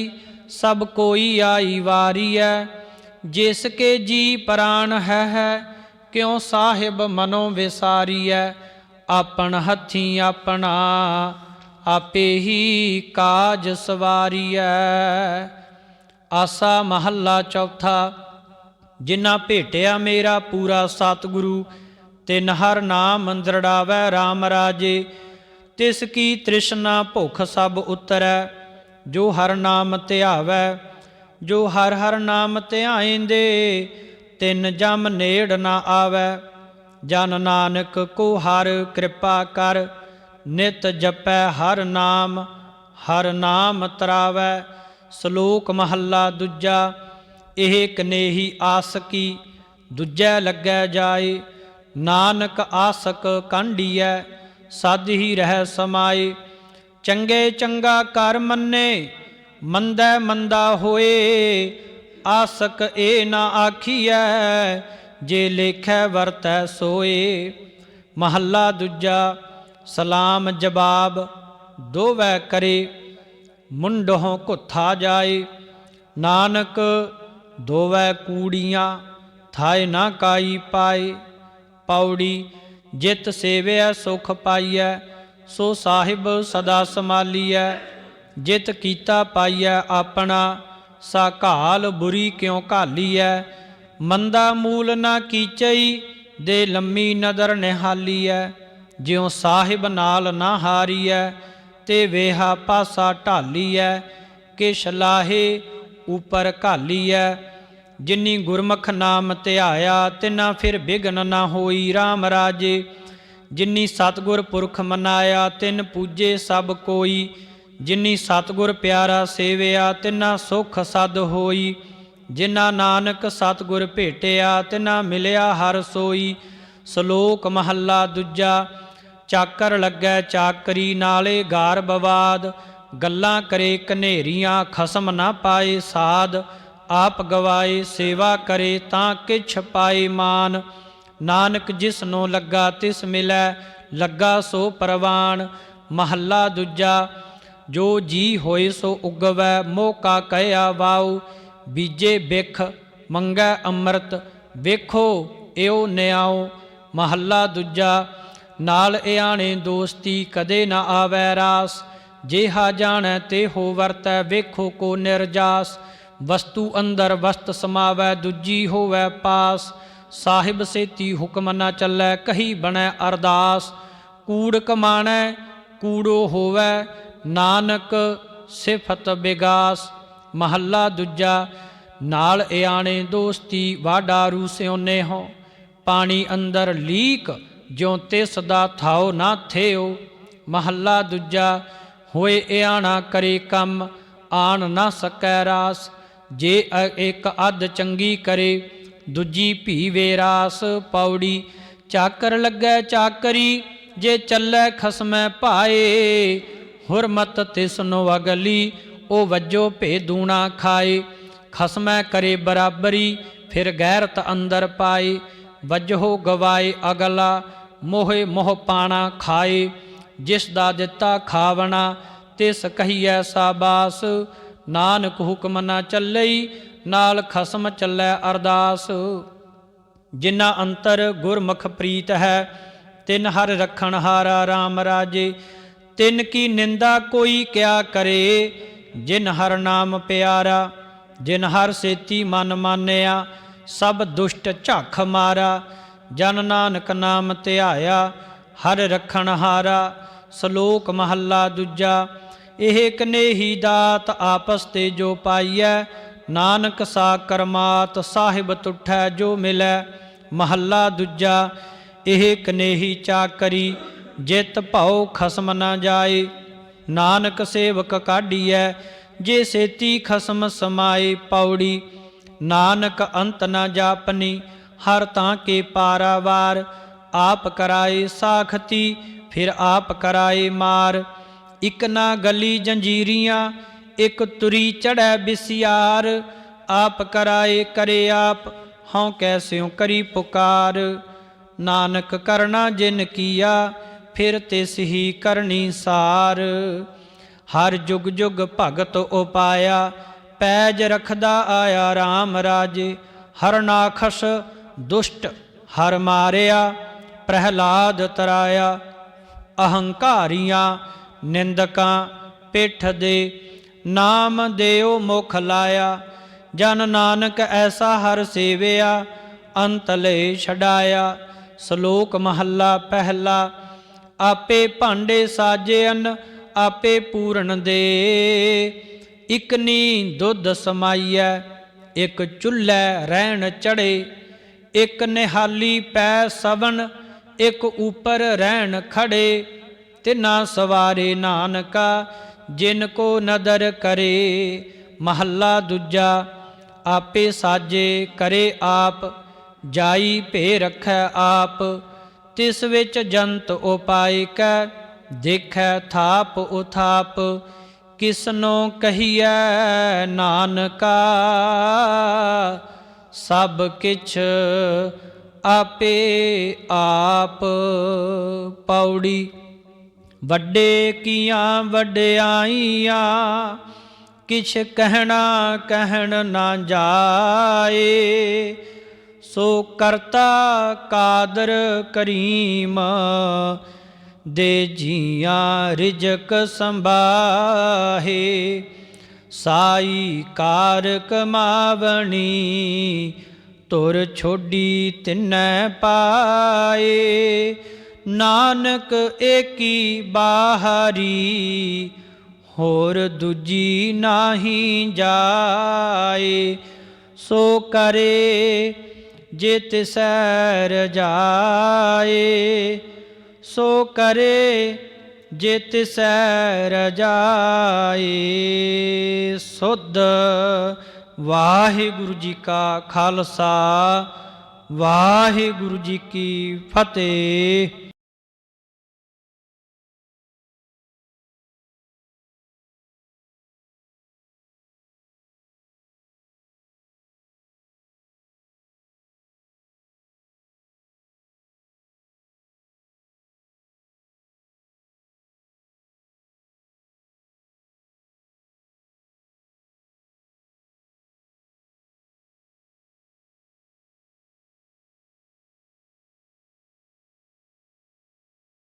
सब कोई आई वारीऐ। जिसके जी प्राण है क्यों साहिब मनो विसारीऐ। आपन हथीं अपना आपे ही काज सवारीऐ। आसा महला चौथा। जिन्ना भेटिया मेरा पूरा सतगुरु तिन हर नाम दृढ़ावै राम राजे। तिसकी तृष्णा भुख सब उतरै जो हर नाम ध्यावै। जो हर हर नाम ध्याएंदे तिन जम नेड़ न आवै। जन नानक को हर कृपा कर नित जपै हर नाम तरावै। श्लोक महला दूजा। ਇਹ ਕਨੇਹੀ ਆਸਕੀ ਦੂਜੈ ਲੱਗੈ ਜਾਏ। ਨਾਨਕ ਆਸਕ ਕਾਂਢੀਐ ਸਦ ਹੀ ਰਹਿ ਸਮਾਏ। ਚੰਗੇ ਚੰਗਾ ਕਰ ਮੰਨੇ ਮੰਦੈ ਮੰਦਾ ਹੋਏ। ਆਸਕ ਇਹ ਨਾ ਆਖੀਐ ਜੇ ਲੇਖੈ ਵਰਤੈ ਸੋਏ। ਮਹੱਲਾ ਦੂਜਾ। ਸਲਾਮ ਜਵਾਬ ਦੋਵੈ ਕਰੇ ਮੁੰਡੋਂ ਘੁੱਥਾ ਜਾਏ। ਨਾਨਕ ਦੋਵੈ ਕੂੜੀਆਂ ਥਾਏ ਨਾ ਕਾਈ ਪਾਏ। ਪੌੜੀ ਜਿਤ ਸੇਵਿਆ ਸੁਖ ਪਾਈਐ ਸੋ ਸਾਹਿਬ ਸਦਾ ਸੰਭਾਲੀਐ। ਜਿਤ ਕੀਤਾ ਪਾਈਐ ਆਪਣਾ ਸਾ ਘਾਲ ਬੁਰੀ ਕਿਉ ਘਾਲੀਐ। ਮੰਦਾ ਮੂਲ ਨਾ ਕੀਚਈ ਦੇ ਲੰਮੀ ਨਦਰ ਨਿਹਾਲੀਐ। ਜਿਉ ਸਾਹਿਬ ਨਾਲ ਨਾ ਹਾਰੀਐ ਤੇ ਵੇਹਾ ਪਾਸਾ ਢਾਲੀਐ। ਕਿਛ ਲਾਹੇ ਉਪਰ ਘਾਲੀਐ। ਜਿਨੀ ਗੁਰਮੁਖ ਨਾਮ ਧਿਆਇਆ ਤਿਨਾ ਫਿਰ ਬਿਘਨ ਨਾ ਹੋਈ ਰਾਮ ਰਾਜੇ। ਜਿਨੀ ਸਤਿਗੁਰ ਪੁਰਖ ਮਨਾਇਆ ਤਿਨ ਪੂਜੇ ਸਭ ਕੋਈ। ਜਿਨੀ ਸਤਿਗੁਰ ਪਿਆਰਾ ਸੇਵਿਆ ਤਿਨਾ ਸੁਖ ਸਦ ਹੋਈ। ਜਿਨਾ ਨਾਨਕ ਸਤਿਗੁਰ ਭੇਟਿਆ ਤਿਨਾ ਮਿਲਿਆ ਹਰ ਸੋਈ। ਸ਼ਲੋਕ ਮਹੱਲਾ ਦੂਜਾ। ਚਾਕਰ ਲੱਗੈ ਚਾਕਰੀ ਨਾਲੇ ਗਾਰ ਬਵਾਦ। ਗੱਲਾਂ ਕਰੇ ਕਨੇਰੀਆਂ ਖਸਮ ਨਾ ਪਾਏ ਸਾਧ। ਆਪ ਗਵਾਏ ਸੇਵਾ ਕਰੇ ਤਾਂ ਕਿਛ ਪਾਏ ਮਾਨ। ਨਾਨਕ ਜਿਸਨੋਂ ਲੱਗਾ ਤਿਸ ਮਿਲੈ ਲੱਗਾ ਸੋ ਪ੍ਰਵਾਨ। ਮਹੱਲਾ ਦੂਜਾ। ਜੋ ਜੀ ਹੋਏ ਸੋ ਉਗਵੈ ਮੋਕਾ ਕਹਿਆ ਵਾਉ। ਬੀਜੇ ਬਿਖ ਮੰਗੈ ਅੰਮ੍ਰਿਤ ਵੇਖੋ ਇਉ ਨਿਆਉ। ਮਹੱਲਾ ਦੂਜਾ। ਨਾਲ ਇਆਣੇ ਦੋਸਤੀ ਕਦੇ ਨਾ ਆਵੈ ਰਾਸ। ਜਿਹਾ ਜਾਣੈ ਤੇਹੋ ਵਰਤੈ ਵੇਖੋ ਕੋ ਨਿਰਜਾਸ। ਵਸਤੂ ਅੰਦਰ ਵਸਤ ਸਮਾਵੈ ਦੂਜੀ ਹੋਵੈ ਪਾਸ। ਸਾਹਿਬ ਸੇਤੀ ਹੁਕਮ ਨਾ ਚੱਲੈ ਕਹੀ ਬਣੈ ਅਰਦਾਸ। ਕੂੜ ਕਮਾਣੈ ਕੂੜੋ ਹੋਵੈ ਨਾਨਕ ਸਿਫਤ ਬਿਗਾਸ। ਮਹੱਲਾ ਦੂਜਾ। ਨਾਲ ਇਆਣੇ ਦੋਸਤੀ ਵਾਡਾਰੂ ਸਿਉਨੇ ਹੋ। ਪਾਣੀ ਅੰਦਰ ਲੀਕ ਜਿਉ ਤਿਸ ਦਾ ਥਾਉ ਨਾ ਥਿਓ। ਮਹੱਲਾ ਦੂਜਾ। ਹੋਏ ਇਆਣਾ ਕਰੇ ਕੰਮ ਆਣ ਨਾ ਸਕੈ ਰਾਸ। ਜੇ ਇੱਕ ਅੱਧ ਚੰਗੀ ਕਰੇ ਦੂਜੀ ਭੀਵੇ ਰਾਸ। ਪੌੜੀ ਚਾਕਰ ਲੱਗੈ ਚਾਕਰੀ ਜੇ ਚੱਲੈ ਖਸਮੈ ਭਾਏ। ਹੁਰਮਤ ਤਿਸਨੋ ਅਗਲੀ ਉਹ ਵੱਜੋ ਭੇ ਦੂਣਾ ਖਾਏ। ਖਸਮੈ ਕਰੇ ਬਰਾਬਰੀ ਫਿਰ ਗੈਰਤ ਅੰਦਰ ਪਾਏ। ਵਜਹੋ ਗਵਾਏ ਅਗਲਾ ਮੋਹੇ ਮੋਹ ਪਾਣਾ ਖਾਏ। ਜਿਸ ਦਾ ਦਿੱਤਾ ਖਾਵਣਾ ਤਿਸ ਕਹੀਐ ਸਾਬਾਸ। ਨਾਨਕ ਹੁਕਮ ਨਾ ਚੱਲਈ ਨਾਲ ਖਸਮ ਚੱਲੈ ਅਰਦਾਸ। ਜਿਨ੍ਹਾਂ ਅੰਤਰ ਗੁਰਮੁਖ ਪ੍ਰੀਤ ਹੈ ਤਿਨ ਹਰ ਰਖਣ ਹਾਰਾ ਰਾਮ ਰਾਜੇ। ਤਿਨ ਕੀ ਨਿੰਦਾ ਕੋਈ ਕਿਆ ਕਰੇ ਜਿਨ ਹਰ ਨਾਮ ਪਿਆਰਾ। ਜਿਨ ਹਰ ਸੇਤੀ ਮਨ ਮਾਨਿਆ ਸਭ ਦੁਸ਼ਟ ਝੱਖ ਮਾਰਾ। ਜਨ ਨਾਨਕ ਨਾਮ ਧਿਆਇਆ, ਹਰ ਰਖਣ ਹਾਰਾ। ਸ਼ਲੋਕ ਮਹੱਲਾ ਦੂਜਾ। ਇਹ ਕਨੇਹੀ ਦਾਤ ਆਪਸ ਤੇ ਜੋ ਪਾਈਐ, ਨਾਨਕ ਸਾ ਕਰਮਾਤ ਸਾਹਿਬ ਤੁਠੈ ਜੋ ਮਿਲੈ। ਮਹੱਲਾ ਦੂਜਾ। ਇਹ ਕਨੇਹੀ ਚਾਕਰੀ, ਜਿਤ ਭਉ ਖਸਮ ਨਾ ਜਾਏ। ਨਾਨਕ ਸੇਵਕ ਕਾਢੀਐ, ਜੇ ਸੇਤੀ ਖਸਮ ਸਮਾਏ। ਪੌੜੀ। ਨਾਨਕ ਅੰਤ ਨਾ ਜਾਪਨੀ, ਹਰ ਤਾਂ ਕੇ ਪਾਰਾਵਾਰ। ਆਪ ਕਰਾਏ ਸਾਖਤੀ, ਫਿਰ ਆਪ ਕਰਾਏ ਮਾਰ। ਇਕ ਨਾ ਗਲੀ ਜੰਜੀਰੀਆਂ, ਇਕ ਤੁਰੀ ਚੜ੍ਹੈ ਬਿਸਿਆਰ। ਆਪ ਕਰਾਏ ਕਰੇ ਆਪ, ਹਉ ਕੈਸਿਉ ਕਰੀ ਪੁਕਾਰ। ਨਾਨਕ ਕਰਨਾ ਜਿਨ ਕੀਆ, ਫਿਰ ਤਿਸ ਹੀ ਕਰਨੀ ਸਾਰ। ਹਰ ਜੁਗ ਜੁਗ ਭਗਤ ਉਪਾਇਆ, ਪੈਜ ਰਖਦਾ ਆਇਆ ਰਾਮ ਰਾਜੇ। ਹਰਨਾਖਸ ਦੁਸ਼ਟ ਹਰ ਮਾਰਿਆ, ਪ੍ਰਹਿਲਾਦ ਤਰਾਇਆ। ਅਹੰਕਾਰੀਆਂ ਨਿੰਦਕਾਂ ਪਿੱਠ ਦੇ, ਨਾਮ ਦੇਉ ਮੁਖ ਲਾਇਆ। ਜਨ ਨਾਨਕ ਐਸਾ ਹਰ ਸੇਵਿਆ, ਅੰਤ ਲੈ ਛਡਾਇਆ। ਸ਼ਲੋਕ ਮਹੱਲਾ ਪਹਿਲਾ। ਆਪੇ ਭਾਂਡੇ ਸਾਜੇਨ, ਆਪੇ ਪੂਰਨ ਦੇ। ਇਕਨੀ ਦੁੱਧ ਸਮਾਈਐ, ਇਕ ਚੁੱਲ੍ਹੈ ਰਹਿਣ ਚੜ੍ਹੇ। ਇਕ ਨਿਹਾਲੀ ਪੈ ਸਵਨ, ਇਕ ਉਪਰ ਰਹਿਣ ਖੜੇ। ਤਿਨਾ ਸਵਾਰੇ ਨਾਨਕਾ, ਜਿਨ ਕੋ ਨਦਰ ਕਰੇ। ਮਹੱਲਾ ਦੂਜਾ। ਆਪੇ ਸਾਜੇ ਕਰੇ ਆਪ, ਜਾਈ ਭੇ ਰਖੈ ਆਪ। ਤਿਸ ਵਿੱਚ ਜੰਤ ਉਪਾਇ ਕੈ, ਦੇਖੈ ਥਾਪ ਉਥਾਪ। ਕਿਸਨੋ ਕਹੀਐ ਨਾਨਕਾ, ਸਭ ਕਿਛ ਆਪੇ ਆਪ। ਪੌੜੀ। ਵੱਡੇ ਕੀਆਂ ਵਡਿਆਈਆਂ, ਕਿਛ ਕਹਿਣਾ ਕਹਿਣ ਨਾ ਜਾਏ। ਸੋ ਕਰਤਾ ਕਾਦਰ ਕਰੀਮ, ਦੇ ਜੀਆਂ ਰਿਜਕ ਸੰਭਾਹੇ। ਸਾਈ ਕਾਰ ਕਮਾਵਣੀ, ਤੁਰ ਛੋਡੀ ਤਿਨੈ ਪਾਏ। ਨਾਨਕ ਏਕੀ ਬਾਹਰੀ, ਹੋਰ ਦੂਜੀ ਨਾਹੀ ਜਾਏ। ਸੋ ਕਰੇ ਜੇ ਤਿਸੈ ਰਜਾਏ। ਸੋ ਕਰੇ ਜੇ ਤਿਸੈ ਰਜਾਏ। ਸੁਧ। ਵਾਹਿਗੁਰੂ ਜੀ ਕਾ ਖਾਲਸਾ, ਵਾਹਿਗੁਰੂ ਜੀ ਕੀ ਫਤਿਹ।